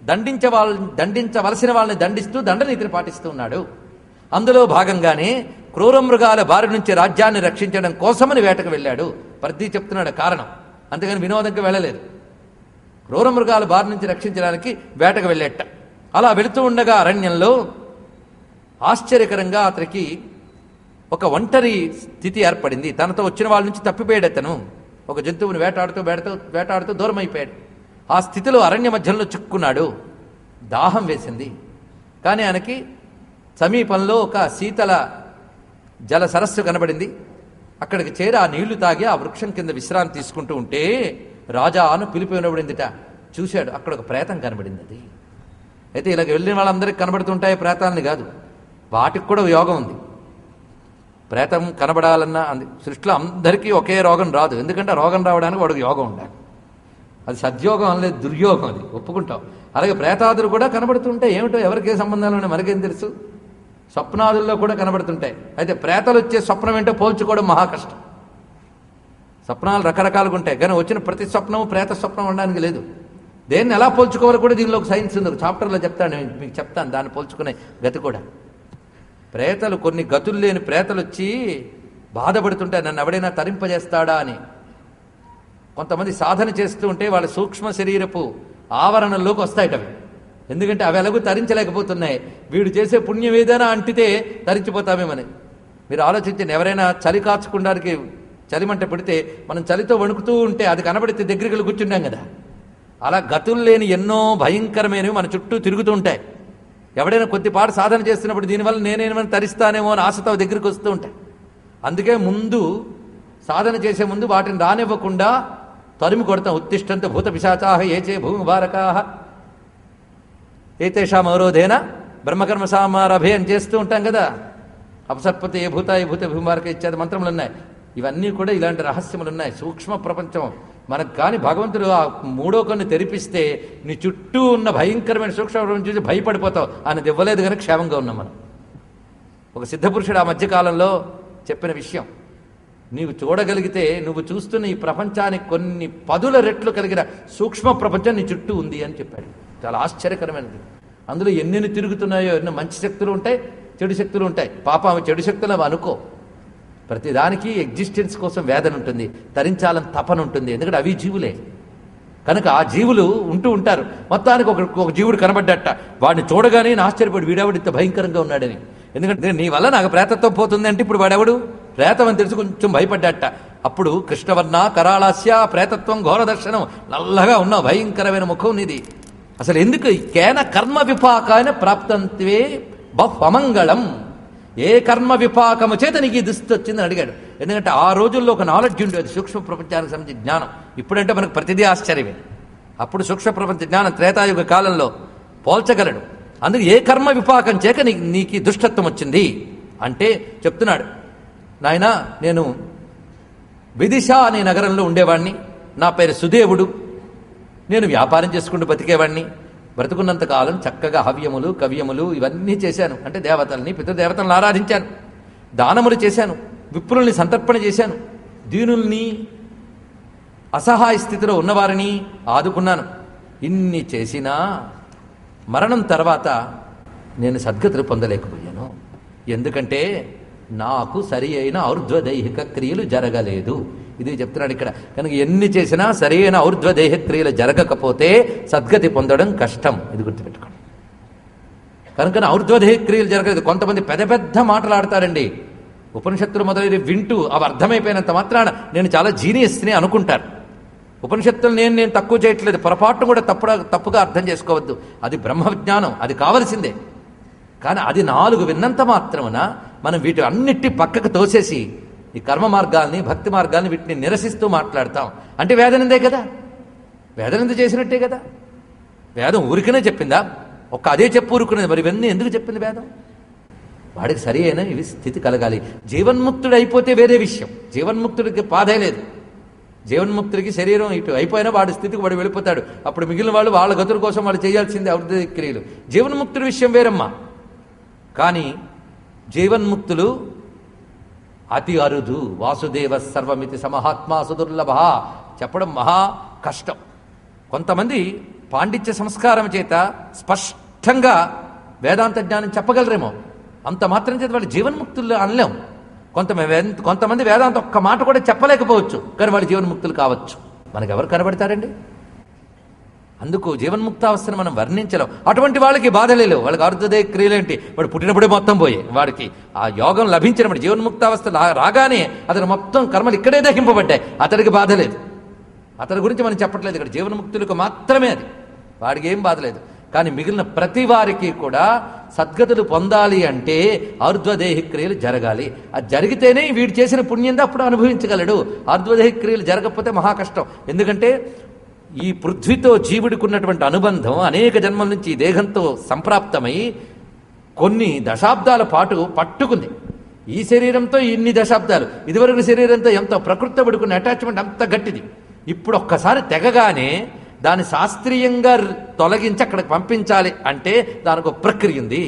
దండించవలసిన వాళ్ళని దండిస్తూ దండనీతిని పాటిస్తూ ఉన్నాడు. అందులో భాగంగానే క్రూర మృగాల బారి నుంచి రాజ్యాన్ని రక్షించడం కోసమని వేటకు వెళ్ళాడు. ప్రతి చెప్తున్నాడు కారణం, అంతేగాని వినోదంకి వెళ్ళలేదు. క్రూర మృగాల బారి నుంచి రక్షించడానికి వేటకు వెళ్ళేట. అలా వెళుతూ ఉండగా అరణ్యంలో ఆశ్చర్యకరంగా అతనికి ఒక ఒంటరి స్థితి ఏర్పడింది. తనతో వచ్చిన వాళ్ళ నుంచి తప్పిపోయాడు అతను. ఒక జంతువుని వేటాడుతూ దూరం అయిపోయాడు. ఆ స్థితిలో అరణ్య మధ్యంలో చిక్కున్నాడు. దాహం వేసింది, కానీ ఆయనకి సమీపంలో ఒక శీతల జల సరస్సు కనబడింది. అక్కడికి చేరి ఆ నీళ్లు తాగి ఆ వృక్షం కింద విశ్రాంతి తీసుకుంటూ ఉంటే రాజా అను పిలిపి వినబడిందిట. చూశాడు, అక్కడ ఒక ప్రేతం కనబడింది. అది అయితే ఇలాగ వెళ్ళిన వాళ్ళందరికీ కనబడుతుంటాయి, ప్రేతాలని కాదు, వాటికి కూడా యోగం ఉంది. ప్రేతం కనబడాలన్నా సృష్టిలో అందరికీ ఒకే రోగం రాదు, ఎందుకంటే రోగం రావడానికి వాడికి యోగం ఉండాలి. అది సద్యోగం అనలేదు, దుర్యోగం, అది ఒప్పుకుంటాం. అలాగే ప్రేతాదులు కూడా కనబడుతుంటాయి. ఏమిటో ఎవరికే సంబంధాలు ఉన్నాయి మనకేం తెలుసు. స్వప్నాదుల్లో కూడా కనబడుతుంటాయి. అయితే ప్రేతలు వచ్చే స్వప్నం ఏంటో పోల్చుకోవడం మహా కష్టం. స్వప్నాలు రకరకాలుగా ఉంటాయి, కానీ వచ్చిన ప్రతి స్వప్నం ప్రేత స్వప్నం ఉండడానికి లేదు. దేన్ని ఎలా పోల్చుకోవాలో కూడా దీనిలో ఒక సైన్స్ ఉంది, చాప్టర్లో చెప్తాను, మీకు చెప్తాను దాన్ని పోల్చుకునే గతి కూడా. ప్రేతలు కొన్ని గతులు లేని ప్రేతలు వచ్చి బాధపడుతుంటాయి, నన్ను ఎవడైనా తరింపజేస్తాడా అని. కొంతమంది సాధన చేస్తూ ఉంటే వాళ్ళ సూక్ష్మ శరీరపు ఆవరణలోకి వస్తాయిట అవి. ఎందుకంటే అవి ఎలాగూ తరించలేకపోతున్నాయి. వీడు చేసే పుణ్యం ఏదైనా అంటితే తరించిపోతామేమని. మీరు ఆలోచించండి, ఎవరైనా చలి కాచుకోవడానికి చలిమంట పెడితే మనం చలితో వణుకుతూ ఉంటే అది కనబడితే దగ్గరికి వెళ్ళి కూర్చుంటాం కదా. అలా గతులు లేని ఎన్నో భయంకరమైనవి మన చుట్టూ తిరుగుతూ ఉంటాయి. ఎవడైనా కొద్దిపాటు సాధన చేస్తున్నప్పుడు దీనివల్ల నేనేమైనా తరిస్తానేమో అని ఆశతో దగ్గరికి వస్తూ ఉంటాయి. అందుకే ముందు సాధన చేసే ముందు వాటిని రానివ్వకుండా తరిమి కొడతాం. ఉత్తిష్టంతో భూత పిశాచాహ ఏచే భూమి భారకాహ ఏతేషాం అవరోధేన బ్రహ్మకర్మ సామారభే అని చేస్తూ ఉంటాం కదా. అపసత్పతి ఏ భూత ఏ భూత భూమిభారక ఇత్యాది మంత్రములు ఉన్నాయి. ఇవన్నీ కూడా ఇలాంటి రహస్యములు ఉన్నాయి. సూక్ష్మ ప్రపంచం మనకు కానీ భగవంతుడు ఆ మూడో కన్ను తెరిపిస్తే నీ చుట్టూ ఉన్న భయంకరమైన సూక్ష్మ ప్రపంచం చూసి భయపడిపోతావు. ఆయనది ఇవ్వలేదు కనుక క్షేమంగా ఉన్నాం మనం. ఒక సిద్ధపురుషుడు ఆ మధ్యకాలంలో చెప్పిన విషయం, నీవు చూడగలిగితే నువ్వు చూస్తున్న ఈ ప్రపంచానికి కొన్ని పదుల రెట్లు కలిగిన సూక్ష్మ ప్రపంచం నీ చుట్టూ ఉంది అని చెప్పాడు. చాలా ఆశ్చర్యకరమైనది. అందులో ఎన్నెన్ని తిరుగుతున్నాయో, ఎన్నో మంచి శక్తులు ఉంటాయి, చెడు శక్తులు ఉంటాయి. పాపం అవి చెడు శక్తులు అవి అనుకో. ప్రతిదానికి ఎగ్జిస్టెన్స్ కోసం వేదన ఉంటుంది, తరించాలని తపన ఉంటుంది. ఎందుకంటే అవి జీవులే కనుక ఆ జీవులు ఉంటూ ఉంటారు. మొత్తానికి ఒక జీవుడు కనబడ్డట. వాడిని చూడగానే ఆశ్చర్యపడి వీడెవడు ఇంత భయంకరంగా ఉన్నాడని. ఎందుకంటే నీ వల్ల నాకు ప్రేతత్వం పోతుంది అంటే ఇప్పుడు వాడెవడు ప్రేతం అని తెలిసి కొంచెం భయపడ్డట. అప్పుడు కృష్ణవర్ణ కరాళాస్య ప్రేతత్వం ఘోర దర్శనం, నల్లగా ఉన్న భయంకరమైన ముఖం నీది. అసలు ఎందుకు కేన కర్మ విపాకాన ప్రాప్తంత్వే బహ్వమంగళం, ఏ కర్మ విపాకము చేత నీకు ఈ దుస్థితి వచ్చిందని అడిగాడు. ఎందుకంటే ఆ రోజుల్లో ఒక నాలెడ్జ్ ఉండేది సూక్ష్మ ప్రపంచానికి సంబంధించి జ్ఞానం. ఇప్పుడంటే మనకు ప్రతిదీ ఆశ్చర్యమే. అప్పుడు సూక్ష్మ ప్రపంచ జ్ఞానం త్రేతాయుగ కాలంలో పోల్చగలడు. అందుకు ఏ కర్మ విపాకం చేక నీకు దుష్టత్వం వచ్చింది అంటే చెప్తున్నాడు, నాయన నేను విదిశ అనే నగరంలో ఉండేవాడిని, నా పేరు సుదేవుడు, నేను వ్యాపారం చేసుకుంటూ బతికేవాడిని, బ్రతుకున్నంతకాలం చక్కగా హవ్యములు కవ్యములు ఇవన్నీ చేశాను. అంటే దేవతల్ని పితృదేవతలను ఆరాధించాను, దానములు చేశాను, విప్రుల్ని సంతర్పణ చేశాను, దీనుల్ని అసహాయ స్థితిలో ఉన్నవారిని ఆదుకున్నాను. ఇన్ని చేసినా మరణం తర్వాత నేను సద్గతులు పొందలేకపోయాను. ఎందుకంటే నాకు సరి అయిన ఔర్ధ్వదైహిక క్రియలు జరగలేదు. ఇది చెప్తున్నాడు ఇక్కడ. కనుక ఎన్ని చేసినా సరి అయిన ఔర్ధ్వదైహిక క్రియలు జరగకపోతే సద్గతి పొందడం కష్టం. ఇది గుర్తుపెట్టుకోండి. కనుక ఔర్ధ్వదైహిక క్రియలు జరగలేదు. కొంతమంది పెద్ద పెద్ద మాటలు ఆడతారండి, ఉపనిషత్తులు మొదలైన వింటూ అవి అర్థమైపోయినంత మాత్రాన నేను చాలా జీనియస్ని అనుకుంటారు. ఉపనిషత్తులు నేను తక్కువ చేయట్లేదు, పొరపాటును కూడా తప్పుగా అర్థం చేసుకోవద్దు. అది బ్రహ్మ విజ్ఞానం, అది కావలసిందే. కానీ అది 4 విన్నంత మాత్రమున మనం వీటి అన్నిటి పక్కకు తోసేసి ఈ కర్మ మార్గాల్ని భక్తి మార్గాల్ని వీటిని నిరసిస్తూ మాట్లాడతాం. అంటే వేదనిందే కదా, వేదనింద చేసినట్టే కదా. వేదం ఊరికనే చెప్పిందా? అదే చెప్పు ఊరుకునేది. మరి ఇవన్నీ ఎందుకు చెప్పింది వేదం? వాడికి సరి అయిన ఇవి స్థితి కలగాలి. జీవన్ముక్తుడు అయిపోతే వేరే విషయం, జీవన్ముక్తుడికి బాధే లేదు. జీవన్ముక్తుడికి శరీరం ఇటు అయిపోయినా వాడి స్థితికి వాడు వెళ్ళిపోతాడు. అప్పుడు మిగిలిన వాళ్ళు వాళ్ళ గతుల కోసం వాళ్ళు చేయాల్సిందే ఔర్ధ్వ క్రియలు. జీవన్ముక్తుడి విషయం వేరమ్మా. కానీ జీవన్ముక్తులు అతి అరుదు. వాసుదేవ సర్వమితి సమహాత్మా సుదుర్లభ చెప్పడం మహా కష్టం. కొంతమంది పాండిత్య సంస్కారం చేత స్పష్టంగా వేదాంత జ్ఞానం చెప్పగలరేమో, అంత మాత్రం చేత వాళ్ళు జీవన్ముక్తులు అనలేం. కొంతమంది వేదాంత ఒక్క మాట కూడా చెప్పలేకపోవచ్చు, కానీ వాళ్ళు జీవన్ముక్తులు కావచ్చు. మనకు ఎవరు కనబడతారండి? అందుకు జీవన్ముక్తావస్థను మనం వర్ణించలేం. అటువంటి వాళ్ళకి బాధ లేవు. వాళ్ళకి ఔర్ధ్వదైహిక క్రియలేంటి? వాడు పుట్టినప్పుడే మొత్తం పోయే, వాడికి ఆ యోగం లభించినప్పుడు జీవన్ముక్తావస్థ రాగానే అతను మొత్తం కర్మలు ఇక్కడే దహింపబడ్డాయి, అతడికి బాధ లేదు. అతని గురించి మనం చెప్పట్లేదు ఇక్కడ, జీవన్ముక్తులకు మాత్రమే అది, వాడికి ఏం బాధ లేదు. కానీ మిగిలిన ప్రతి వారికి కూడా సద్గతులు పొందాలి అంటే ఔర్ధ్వదేహిక క్రియలు జరగాలి. అది జరిగితేనే వీడు చేసిన పుణ్యంగా అప్పుడు అనుభవించగలడు. ఔర్ధ్వదేహిక క్రియలు జరగకపోతే మహా కష్టం. ఎందుకంటే ఈ పృథ్వీతో జీవుడికి ఉన్నటువంటి అనుబంధం అనేక జన్మల నుంచి ఈ దేహంతో సంప్రాప్తమై కొన్ని దశాబ్దాల పాటు పట్టుకుంది. ఈ శరీరంతో ఇన్ని దశాబ్దాలు, ఇదివరకు శరీరంతో ఎంతో ప్రకృతితో పడుకున్న అటాచ్మెంట్ అంత గట్టిది. ఇప్పుడు ఒక్కసారి తెగగానే దాన్ని శాస్త్రీయంగా తొలగించి అక్కడికి పంపించాలి అంటే దానికి ఒక ప్రక్రియ ఉంది.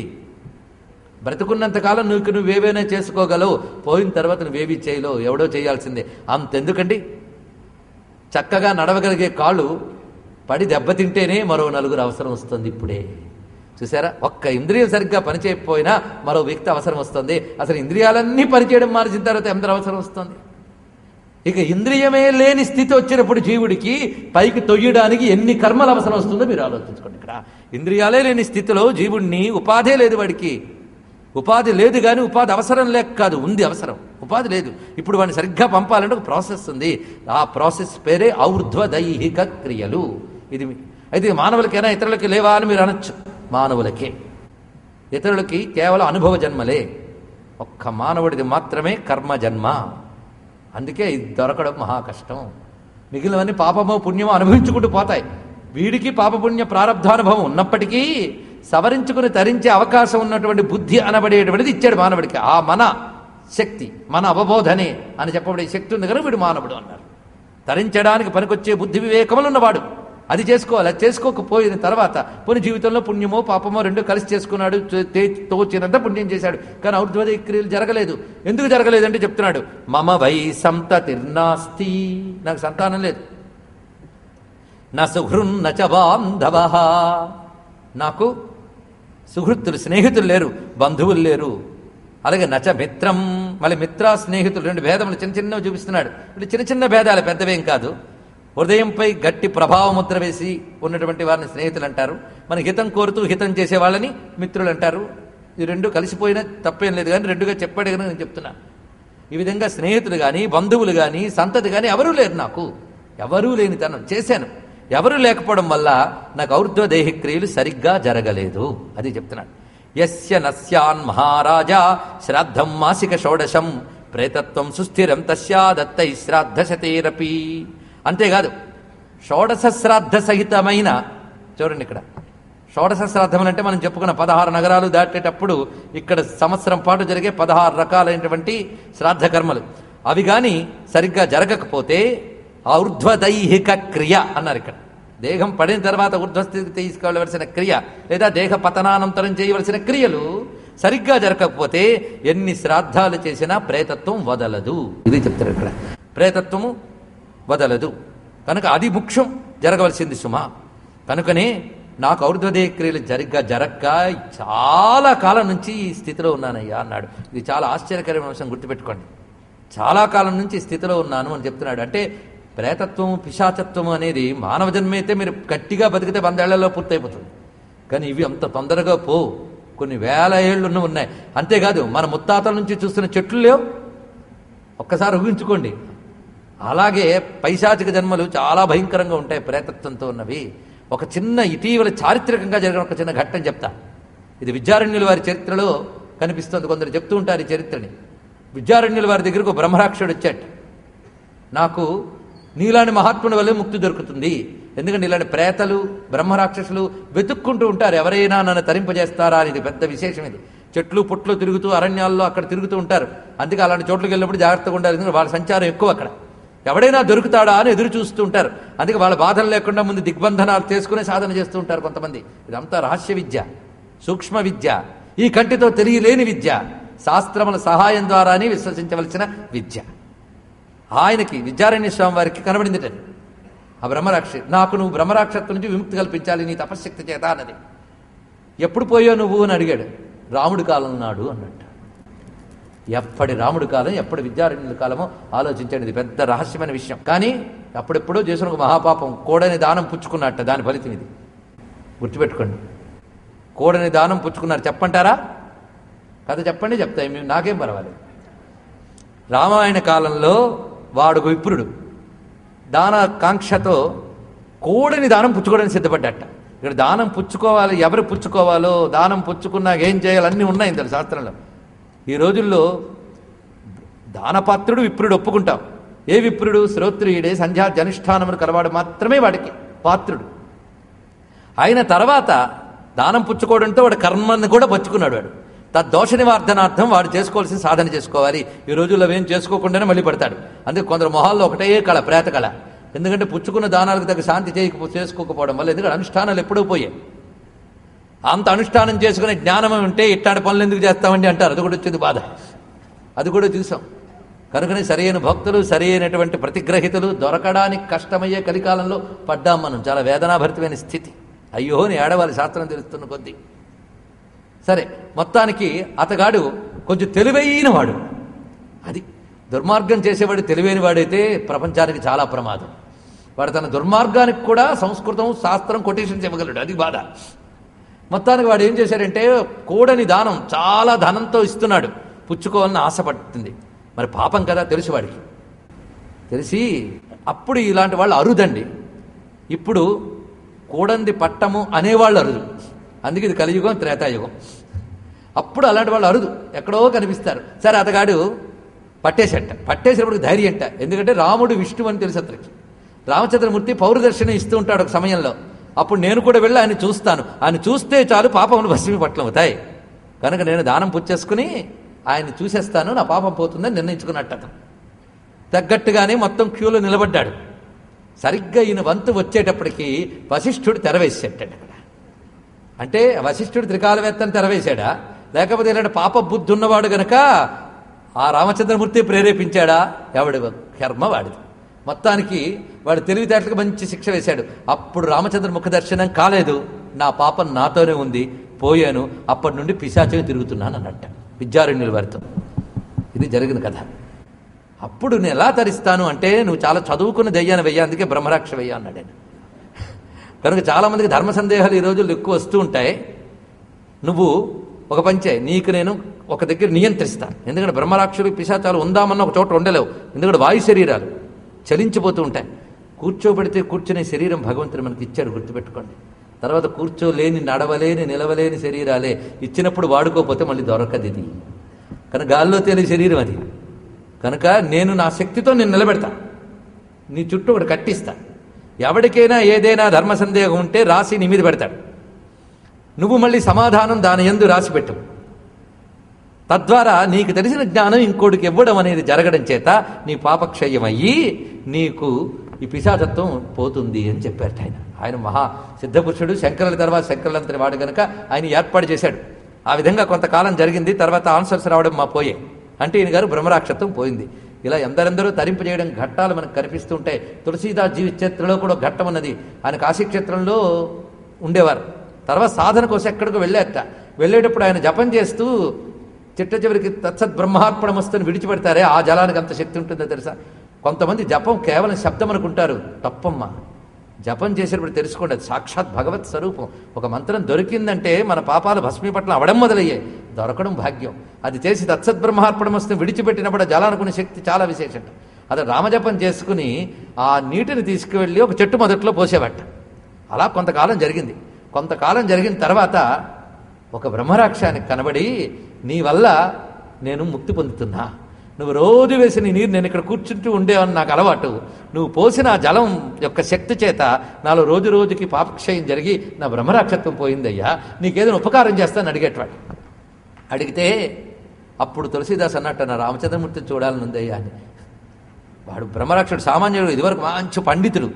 బ్రతుకున్నంతకాలం నువ్వేవైనా చేసుకోగలవు, పోయిన తర్వాత నువ్వేవీ చేయలేవు, ఎవడో చేయాల్సిందే. అంతెందుకండి, చక్కగా నడవగలిగే కాళ్ళు పడి దెబ్బతింటేనే మరో 4 అవసరం వస్తుంది. ఇప్పుడే చూసారా, ఒక్క ఇంద్రియం సరిగ్గా పనిచేయకపోయినా మరో వ్యక్తి అవసరం వస్తుంది. అసలు ఇంద్రియాలన్నీ పనిచేయడం మానేసిన తర్వాత ఎంత అవసరం వస్తుంది? ఇక ఇంద్రియమే లేని స్థితి వచ్చినప్పుడు జీవుడికి పైకి తొయ్యడానికి ఎన్ని కర్మలు అవసరం వస్తుందో మీరు ఆలోచించుకోండి. ఇక్కడ ఇంద్రియాలే లేని స్థితిలో జీవుడిని ఉపాధే లేదు, వాడికి ఉపాధి లేదు. కానీ ఉపాధి అవసరం లేక కాదు, ఉంది అవసరం, ఉపాధి లేదు. ఇప్పుడు వాడిని సరిగ్గా పంపాలంటే ఒక ప్రాసెస్ ఉంది. ఆ ప్రాసెస్ పేరే ఔర్ధ్వదైహిక క్రియలు. ఇది అయితే మానవులకైనా ఇతరులకి లేవా అని మీరు అనొచ్చు. మానవులకే, ఇతరులకి కేవలం అనుభవ జన్మలే. ఒక్క మానవుడిది మాత్రమే కర్మ జన్మ. అందుకే ఇది దొరకడం మహా కష్టం. మిగిలినవన్నీ పాపమో పుణ్యమో అనుభవించుకుంటూ పోతాయి. వీడికి పాపపుణ్య ప్రారంధానుభవం ఉన్నప్పటికీ సవరించుకుని తరించే అవకాశం ఉన్నటువంటి బుద్ధి అనబడేటువంటిది ఇచ్చాడు మానవుడికి. ఆ మన శక్తి, మన అవబోధనే అని చెప్పబడే శక్తి ఉంది కనుక వీడు మానవుడు అన్నారు. తరించడానికి పనికొచ్చే బుద్ధి వివేకములు ఉన్నవాడు అది చేసుకోవాలి. అది చేసుకోకపోయిన తర్వాత పోనీ జీవితంలో పుణ్యమో పాపమో రెండు కలిసి చేసుకున్నాడు, తోచినంత పుణ్యం చేశాడు, కానీ ఔర్ధ్వదైహిక క్రియలు జరగలేదు. ఎందుకు జరగలేదంటే చెప్తున్నాడు, మమ వై సంతతిర్నాస్తి, నాకు సంతానం లేదు. నా సుహృన్ నచ బాంధవః, నాకు సుహృత్తులు స్నేహితులు లేరు, బంధువులు లేరు. అలాగే నచ మిత్రం, మళ్ళీ మిత్ర స్నేహితులు రెండు భేదములు చిన్న చిన్నవి చూపిస్తున్నాడు. ఇప్పుడు చిన్న చిన్న భేదాలు, పెద్దవేం కాదు. హృదయంపై గట్టి ప్రభావముద్ర వేసి ఉన్నటువంటి వారిని స్నేహితులు అంటారు. మన హితం కోరుతూ హితం చేసే వాళ్ళని మిత్రులు అంటారు. ఈ రెండు కలిసిపోయినా తప్పేం లేదు, కానీ రెండుగా చెప్పాడు కనుక నేను చెప్తున్నా. ఈ విధంగా స్నేహితులు కానీ బంధువులు కానీ సంతతి కానీ ఎవరూ లేరు. నాకు ఎవరూ లేని తనం చేశాను. ఎవరూ లేకపోవడం వల్ల నాకు ఔర్ధ్వదైహిక క్రియలు సరిగ్గా జరగలేదు. అది చెప్తున్నాడు. యస్య నస్యాన్ మహారాజా శ్రాద్ధం మాసిక షోడశం ప్రేతత్వం సుస్థిరం తస్యా దత్తై శ్రాద్ధ శతేరపి. అంతేకాదు, షోడశ శ్రాద్ధ సహితమైన, చూడండి ఇక్కడ షోడశ శ్రాద్ధములు అంటే మనం చెప్పుకున్న 16 నగరాలు దాటేటప్పుడు ఇక్కడ సంవత్సరం పాటు జరిగే 16 రకాలైనటువంటి శ్రాద్ధ కర్మలు, అవి కానీ సరిగ్గా జరగకపోతే ఔర్ధ్వదైహిక క్రియ అన్నారు. ఇక్కడ దేహం పడిన తర్వాత ఊర్ధ్వస్థితికి తీసుకెళ్లవలసిన క్రియ లేదా దేహ పతనానంతరం చేయవలసిన క్రియలు సరిగ్గా జరగకపోతే ఎన్ని శ్రాద్ధాలు చేసినా ప్రేతత్వం వదలదు. ఇది చెప్తారు ఇక్కడ, ప్రేతత్వము వదలదు. కనుక అది ముఖ్యం, జరగవలసింది సుమా. కనుకనే నాకు ఔర్ధ్వదేహ క్రియలు జరక్క చాలా కాలం నుంచి ఈ స్థితిలో ఉన్నానయ్యా అన్నాడు. ఇది చాలా ఆశ్చర్యకరమైన అంశం, గుర్తుపెట్టుకోండి. చాలా కాలం నుంచి ఈ స్థితిలో ఉన్నాను అని చెప్తున్నాడు. అంటే ప్రేతత్వం పిశాచత్వం అనేది మానవ జన్మ అయితే మీరు గట్టిగా బతికితే 100 ఏళ్లలో పూర్తయిపోతుంది. కానీ ఇవి అంత తొందరగా కొన్ని వేల ఏళ్ళు ఉన్నాయి. అంతేకాదు మన ముత్తాతల నుంచి చూస్తున్న చెట్లు లేవు, ఒక్కసారి ఊహించుకోండి. అలాగే పైశాచిక జన్మలు చాలా భయంకరంగా ఉంటాయి ప్రేతత్వంతో ఉన్నవి. ఒక చిన్న ఇటీవల చారిత్రకంగా జరిగిన ఒక చిన్న ఘట్టం చెప్తా. ఇది విద్యారణ్యుల వారి చరిత్రలో కనిపిస్తుంది. కొందరు చెప్తూ ఉంటారు ఈ చరిత్రని. విద్యారణ్యుల వారి దగ్గరకు ఒక బ్రహ్మరాక్షుడు వచ్చాట. నాకు నీలాంటి మహాత్ముని వల్లే ముక్తి దొరుకుతుంది, ఎందుకంటే ఇలాంటి ప్రేతలు బ్రహ్మరాక్షసులు వెతుక్కుంటూ ఉంటారు ఎవరైనా నన్ను తరింపజేస్తారా అని. ఇది పెద్ద విశేషం. ఇది చెట్లు పుట్లు తిరుగుతూ అరణ్యాల్లో అక్కడ తిరుగుతూ ఉంటారు. అందుకే అలాంటి చోట్లకి వెళ్ళినప్పుడు జాగ్రత్తగా ఉండాలి, ఎందుకంటే వాళ్ళ సంచారం ఎక్కువ. అక్కడ ఎవడైనా దొరుకుతాడా అని ఎదురు చూస్తూ ఉంటారు. అందుకే వాళ్ళ బాధలు లేకుండా ముందు దిగ్బంధనాలు చేసుకునే సాధన చేస్తూ ఉంటారు కొంతమంది. ఇదంతా రహస్య విద్య, సూక్ష్మ విద్య, ఈ కంటితో తెలియలేని విద్య, శాస్త్రముల సహాయం ద్వారానే విశ్వసించవలసిన విద్య. ఆయనకి విద్యారణ్య స్వామి వారికి కనబడింది ఆ బ్రహ్మరాక్షి. నాకు నువ్వు బ్రహ్మరాక్షత్వం నుంచి విముక్తి కల్పించాలి నీ తపశ్శక్తి చేత అన్నది. ఎప్పుడు పోయావు నువ్వు అని అడిగాడు. రాముడి కాలం నాడు అన్నట్టు. ఎప్పటి రాముడి కాలం ఎప్పటి విద్యారణ్యుల కాలమో ఆలోచించండి. ఇది పెద్ద రహస్యమైన విషయం. కానీ అప్పుడెప్పుడో చేసిన ఒక మహాపాపం, కోడని దానం పుచ్చుకున్నట్ట. దాని ఫలితం ఇది, గుర్తుపెట్టుకోండి. కోడని దానం పుచ్చుకున్నారు. చెప్పంటారా? కథ చెప్పండి, చెప్తాయి, నాకేం పర్వాలేదు. రామాయణ కాలంలో వాడు విప్రుడు దాన కాంక్షతో కోడని దానం పుచ్చుకోవడానికి సిద్ధపడ్డట. ఇక్కడ దానం పుచ్చుకోవాలి, ఎవరు పుచ్చుకోవాలో, దానం పుచ్చుకున్నాక ఏం చేయాలి అన్నీ ఉన్నాయి ఇంత శాస్త్రంలో. ఈ రోజుల్లో దానపాత్రుడు విప్రుడు ఒప్పుకుంటాం. ఏ విప్రుడు? శ్రోత్రియుడే, సంధ్యా జనుష్ఠానములు కలవాడు మాత్రమే వాడికి పాత్రుడు. అయిన తర్వాత దానం పుచ్చుకోవడంతో వాడు కర్మని కూడా పచ్చుకున్నాడు. వాడు తద్దోష నివార్ధనార్థం వాడు చేసుకోవాల్సిన సాధన చేసుకోవాలి. ఈ రోజుల్లో ఏం చేసుకోకుండానే మళ్ళీ పడతాడు. అందుకే కొందరు మొహాల్లో ఒకటే కళ, ప్రేత కళ. ఎందుకంటే పుచ్చుకున్న దానాలకు తగ్గ శాంతి చేసుకోకపోవడం వల్ల. ఎందుకంటే అనుష్ఠానాలు ఎప్పుడూ పోయాయి. అంత అనుష్ఠానం చేసుకునే జ్ఞానం ఉంటే ఇట్లాంటి పనులు ఎందుకు చేస్తామండి అంటారు. అది కూడా వచ్చింది బాధ, అది కూడా చూసాం. కనుకనే సరైన భక్తులు, సరైనటువంటి ప్రతిగ్రహితులు దొరకడానికి కష్టమయ్యే కలికాలంలో పడ్డాం మనం. చాలా వేదనాభరితమైన స్థితి. అయ్యో అని ఏడవాలి శాస్త్రం తెలుస్తున్న కొద్దీ. సరే, మొత్తానికి అతగాడు కొంచెం తెలివైన వాడు. అది దుర్మార్గం చేసేవాడు తెలివైన వాడైతే ప్రపంచానికి చాలా ప్రమాదం. వాడు తన దుర్మార్గానికి కూడా సంస్కృతం శాస్త్రం కొటేషన్స్ ఇవ్వగలడు. అది బాధ. మొత్తానికి వాడు ఏం చేశాడంటే కోడని దానం చాలా ధనంతో ఇస్తున్నాడు. పుచ్చుకోవాలని ఆశపడుతుంది. మరి పాపం కదా తెలుసు వాడికి. తెలిసి అప్పుడు ఇలాంటి వాళ్ళు అరుదండి. ఇప్పుడు కోడంది పట్టము అనేవాళ్ళు అరుదు. అందుకే ఇది కలియుగం, త్రేతాయుగం. అప్పుడు అలాంటి వాళ్ళు అరుదు, ఎక్కడో కనిపిస్తారు. సరే, అతగాడు పట్టేసినప్పుడు ధైర్యం అంట. ఎందుకంటే రాముడు విష్ణువు అని తెలుసు అతనికి. రామచంద్రమూర్తి పౌరదర్శనం ఇస్తూ ఉంటాడు ఒక సమయంలో. అప్పుడు నేను కూడా వెళ్ళి ఆయన చూస్తాను. ఆయన చూస్తే చాలు పాపములు భస్మీ పట్లం అవుతాయి. కనుక నేను దానం పుచ్చేసుకుని ఆయన్ని చూసేస్తాను, నా పాపం పోతుందని నిర్ణయించుకున్నట్టు. అతను తగ్గట్టుగానే మొత్తం క్యూలో నిలబడ్డాడు. సరిగ్గా ఈయన వంతు వచ్చేటప్పటికి వశిష్ఠుడు తెరవేసేటాడు అక్కడ. అంటే వశిష్ఠుడు త్రికాలవేత్తని తెరవేశాడా, లేకపోతే ఇలాంటి పాప బుద్ధి ఉన్నవాడు గనక ఆ రామచంద్రమూర్తి ప్రేరేపించాడా? ఎవడి కర్మ వాడిది. మొత్తానికి వాడు తెలివితేటలకు మంచి శిక్ష వేశాడు. అప్పుడు రామచంద్ర ముఖ దర్శనం కాలేదు. నా పాపం నాతోనే ఉంది, పోయాను. అప్పటి నుండి పిశాచంగా తిరుగుతున్నాను అన్నట్ట విద్యారణ్యుల వారితో. ఇది జరిగిన కథ. అప్పుడు నేను ఎలా తరిస్తాను అంటే, నువ్వు చాలా చదువుకున్న దెయ్యాన్ని వెయ్యా, అందుకే బ్రహ్మరాక్ష వెయ్యా అన్నాడు ఆయన. కనుక చాలామందికి ధర్మ సందేహాలు ఈ రోజుల్లో ఎక్కువ వస్తూ ఉంటాయి. నువ్వు ఒక పంచే, నీకు నేను ఒక దగ్గర నియంత్రిస్తాను. ఎందుకంటే బ్రహ్మరాక్షులు పిశాచాలు ఉందామన్న ఒక చోట ఉండలేవు. ఎందుకంటే వాయు శరీరాలు చలించిపోతూ ఉంటాయి. కూర్చోబెడితే కూర్చునే శరీరం భగవంతుడు మనకి ఇచ్చాడు, గుర్తుపెట్టుకోండి. తర్వాత కూర్చోలేని, నడవలేని, నిలవలేని శరీరాలే ఇచ్చినప్పుడు వాడుకోకపోతే మళ్ళీ దొరకదు ఇది. కనుక గాల్లో తేలే శరీరం అది. కనుక నేను నా శక్తితో నేను నిలబెడతా, నీ చుట్టూ ఒకటి కట్టిస్తా. ఎవరికైనా ఏదైనా ధర్మ సందేహం ఉంటే రాసి నీ మీద పెడతాడు. నువ్వు మళ్ళీ సమాధానం దాని యందు రాసి పెట్టు. తద్వారా నీకు తెలిసిన జ్ఞానం ఇంకోటికి ఇవ్వడం అనేది జరగడం చేత నీ పాపక్షయమయ్యి నీకు ఈ పిశాచత్వం పోతుంది అని చెప్పారట ఆయన. ఆయన మహా సిద్ధపురుషుడు, శంకరుల తర్వాత శంకరులంతటి వాడు కనుక ఆయన ఏర్పాటు చేశాడు. ఆ విధంగా కొంతకాలం జరిగింది. తర్వాత ఆన్సర్స్ రావడం మా పోయే అంటే ఈయన గారు బ్రహ్మరాక్షత్వం పోయింది. ఇలా ఎందరెందరూ తరింపు చేయడం ఘట్టాలు మనకు కనిపిస్తూ ఉంటాయి. తులసీదాస్ జీవిత చరిత్రలో కూడా ఘట్టం ఉన్నది. ఆయన కాశీక్షేత్రంలో ఉండేవారు. తర్వాత సాధన కోసం ఎక్కడికో వెళ్ళారట. వెళ్ళేటప్పుడు ఆయన జపం చేస్తూ చిట్ట చివరికి తత్సత్ బ్రహ్మార్పణమస్తుని విడిచిపెడతారే, ఆ జలానికి అంత శక్తి ఉంటుందో తెలుసా? కొంతమంది జపం కేవలం శబ్దం అనుకుంటారు, తప్పమ్మా. జపం చేసేటప్పుడు తెలుసుకోండి, అది సాక్షాత్ భగవత్ స్వరూపం. ఒక మంత్రం దొరికిందంటే మన పాపాలు భస్మీపట్నం అవడం మొదలయ్యాయి. దొరకడం భాగ్యం. అది చేసి తత్సత్ బ్రహ్మార్పణమస్తుని విడిచిపెట్టినప్పుడు జలానుకునే శక్తి చాలా విశేషం. అది రామజపం చేసుకుని ఆ నీటిని తీసుకువెళ్ళి ఒక చెట్టు మొదట్లో పోసేవట. అలా కొంతకాలం జరిగింది. కొంతకాలం జరిగిన తర్వాత ఒక బ్రహ్మరాక్షానికి కనబడి, నీ వల్ల నేను ముక్తి పొందుతున్నా, నువ్వు రోజు వేసిన నీరు నేను ఇక్కడ కూర్చుంటూ ఉండేవని నాకు అలవాటు, నువ్వు పోసిన ఆ జలం యొక్క శక్తి చేత నాలో రోజు రోజుకి పాపక్షయం జరిగి నా బ్రహ్మరాక్షత్వం పోయిందయ్యా, నీకేదైనా ఉపకారం చేస్తానని అడిగేటవాడు. అడిగితే అప్పుడు తులసీదాస్ అన్నట్టు నా రామచంద్రమూర్తిని చూడాలని ఉందయ్యా అని. వాడు బ్రహ్మరాక్షుడు సామాన్యుడు, ఇదివరకు మంచి పండితుడు.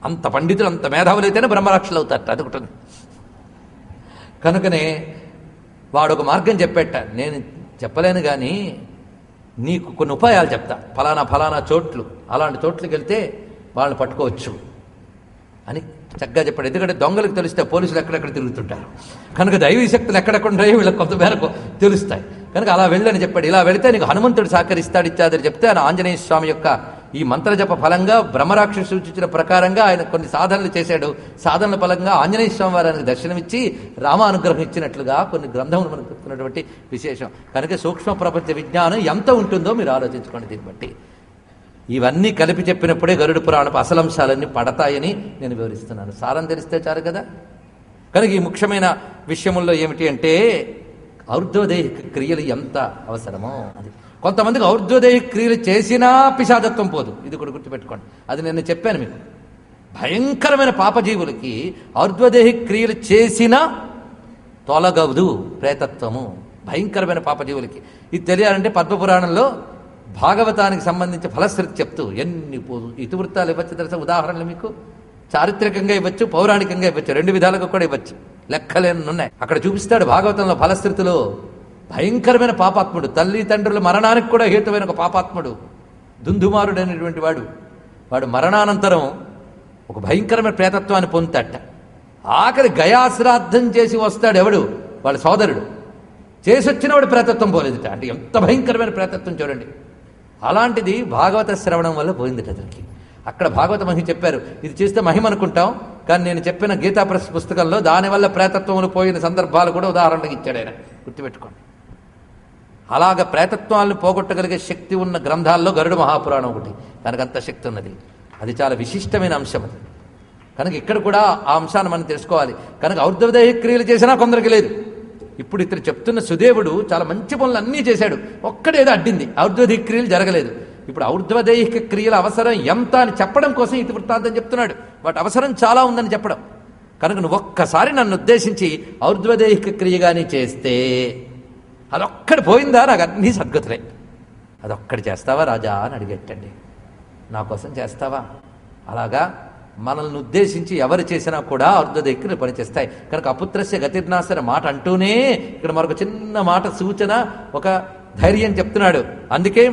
అంత పండితులు అంత మేధావులు అయితేనే బ్రహ్మరాక్షులు అవుతారట. అది ఒకటి. కనుకనే వాడు ఒక మార్గం చెప్పేట, నేను చెప్పలేను కానీ నీకు కొన్ని ఉపాయాలు చెప్తా. ఫలానా ఫలానా చోట్లు, అలాంటి చోట్లకి వెళ్తే వాళ్ళని పట్టుకోవచ్చు అని చక్కగా చెప్పాడు. ఎందుకంటే దొంగలకు తెలిస్తే పోలీసులు ఎక్కడెక్కడ తిరుగుతుంటారు కనుక దైవీ శక్తులు ఎక్కడెక్కడ ఉంటాయో వీళ్ళకి కొంత మేరకు తెలుస్తాయి. కనుక అలా వెళ్ళని చెప్పాడు. ఇలా వెళితే నీకు హనుమంతుడు సహకరిస్తాడు ఇత్యాదని చెప్తే ఆయన ఆంజనేయ స్వామి యొక్క ఈ మంత్రజప ఫలంగా బ్రహ్మరాక్షసు సూచించిన ప్రకారంగా ఆయన కొన్ని సాధనలు చేశాడు. సాధనల ఫలంగా ఆంజనేయ స్వామి వారు ఆయనకు దర్శనమిచ్చి రామానుగ్రహం ఇచ్చినట్లుగా కొన్ని గ్రంథములు మనకు చెప్తున్నటువంటి విశేషం. కనుక సూక్ష్మ ప్రపంచ విజ్ఞానం ఎంత ఉంటుందో మీరు ఆలోచించుకోండి. దీన్ని బట్టి ఇవన్నీ కలిపి చెప్పినప్పుడే గరుడ పురాణపు అసలంశాలన్నీ పడతాయని నేను వివరిస్తున్నాను. సారం తెలిస్తే చాలు కదా. కనుక ఈ ముఖ్యమైన విషయముల్లో ఏమిటి అంటే ఔర్ధ్వదేహిక క్రియలు ఎంత అవసరమో అది. కొంతమందికి ఔర్ధ్వదేహిక క్రియలు చేసినా పిశాచత్వం పోదు. ఇది కూడా గుర్తుపెట్టుకోండి. అది నేను చెప్పాను మీకు. భయంకరమైన పాపజీవులకి ఔర్ధ్వదేహిక క్రియలు చేసినా తొలగదు ప్రేతత్వము. భయంకరమైన పాపజీవులకి ఇది తెలియాలంటే పద్మపురాణంలో భాగవతానికి సంబంధించి ఫలశ్రుతి చెప్తూ ఎన్ని ఇతివృత్తాలు ఇవ్వచ్చు తెలుసా. ఉదాహరణలు మీకు చారిత్రకంగా ఇవ్వచ్చు, పౌరాణికంగా ఇవ్వచ్చు, రెండు విధాలుగా కూడా ఇవ్వచ్చు. లెక్కలేని ఉన్నాయి. అక్కడ చూపిస్తాడు భాగవతంలో ఫలశ్రుతిలో. భయంకరమైన పాపాత్ముడు, తల్లి తండ్రుల మరణానికి కూడా హేతువైన ఒక పాపాత్ముడు దుందుమారుడు అనేటువంటి వాడు మరణానంతరం ఒక భయంకరమైన ప్రేతత్వాన్ని పొందుతాట. ఆఖరి గయాశ్రాద్ధం చేసి వస్తాడు ఎవడు, వాళ్ళ సోదరుడు. చేసి వచ్చినవాడు ప్రేతత్వం పోలేదుట. అంటే ఎంత భయంకరమైన ప్రేతత్వం చూడండి. అలాంటిది భాగవత శ్రవణం వల్ల పోయిందిట అతనికి. అక్కడ భాగవత మహిమ చెప్పారు. ఇది చేస్తే మహిమ అనుకుంటాం, కానీ నేను చెప్పిన గీతా ప్రెస్ పుస్తకంలో దానివల్ల ప్రేతత్వములు పోయిన సందర్భాలు కూడా ఉదాహరణకు ఇచ్చాడు ఆయన. గుర్తుపెట్టుకోండి. అలాగ ప్రేతత్వాలను పోగొట్టగలిగే శక్తి ఉన్న గ్రంథాల్లో గరుడ మహాపురాణం ఒకటి. దానికంత శక్తి ఉన్నది. అది చాలా విశిష్టమైన అంశం అది. కనుక ఇక్కడ కూడా ఆ అంశాన్ని మనం తెలుసుకోవాలి. కనుక ఔర్ధ్వదేహిక క్రియలు చేసినా కొందరికి లేదు. ఇప్పుడు ఇతను చెప్తున్న సుదేవుడు చాలా మంచి పనులు అన్నీ చేశాడు, ఒక్కడేదో అడ్డింది, ఔర్ధ్వదేహిక క్రియలు జరగలేదు. ఇప్పుడు ఔర్ధ్వదేహిక క్రియల అవసరం ఎంత అని చెప్పడం కోసం ఇది వృత్తాంతం చెప్తున్నాడు. వాటి అవసరం చాలా ఉందని చెప్పడం. కనుక నువ్వు ఒక్కసారి నన్ను ఉద్దేశించి ఔర్ధ్వదేహిక క్రియగాని చేస్తే అదొక్కడి పోయిందా, నాకు అన్నీ సద్గతులే, అదొక్కడి చేస్తావా రాజా అని అడిగెట్టండి. నా కోసం చేస్తావా? అలాగా మనల్ని ఉద్దేశించి ఎవరు చేసినా కూడా ఔర్ధ్వదేహికలు పనిచేస్తాయి. కనుక అపుత్రస్య గతిర్నాశన మాట అంటూనే ఇక్కడ మరొక చిన్న మాట సూచన, ఒక ధైర్యం చెప్తున్నాడు. అందుకే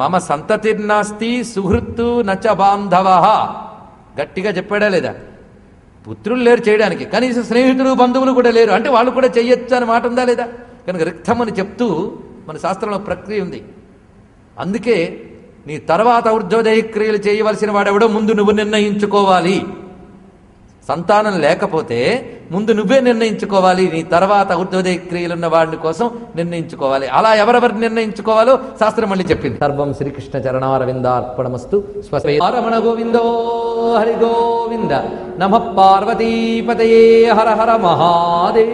మమ సంతతిర్నాస్తి సుహృత్తు నచ బాంధవ, గట్టిగా చెప్పాడా లేదా? పుత్రులు లేరు చేయడానికి, కనీసం స్నేహితులు బంధువులు కూడా లేరు అంటే వాళ్ళు కూడా చెయ్యొచ్చు అని మాట ఉందా లేదా? కనుక రిక్తమని చెప్తూ మన శాస్త్రంలో ప్రక్రియ ఉంది. అందుకే నీ తర్వాత ఔర్ధ్వదేహిక క్రియలు చేయవలసిన వాడెవడో ముందు నువ్వు నిర్ణయించుకోవాలి. సంతానం లేకపోతే ముందు నువ్వే నిర్ణయించుకోవాలి. నీ తర్వాత ఔర్ధ్వదేహిక క్రియలున్న వాడిని కోసం నిర్ణయించుకోవాలి. అలా ఎవరెవరు నిర్ణయించుకోవాలో శాస్త్రం మళ్ళీ చెప్పింది. సర్వం శ్రీకృష్ణ చరణారవిందార్పణమస్తు. రమణ గోవిందో హరి గోవింద. నమః పార్వతీపతయే హర హర మహాదేవ్.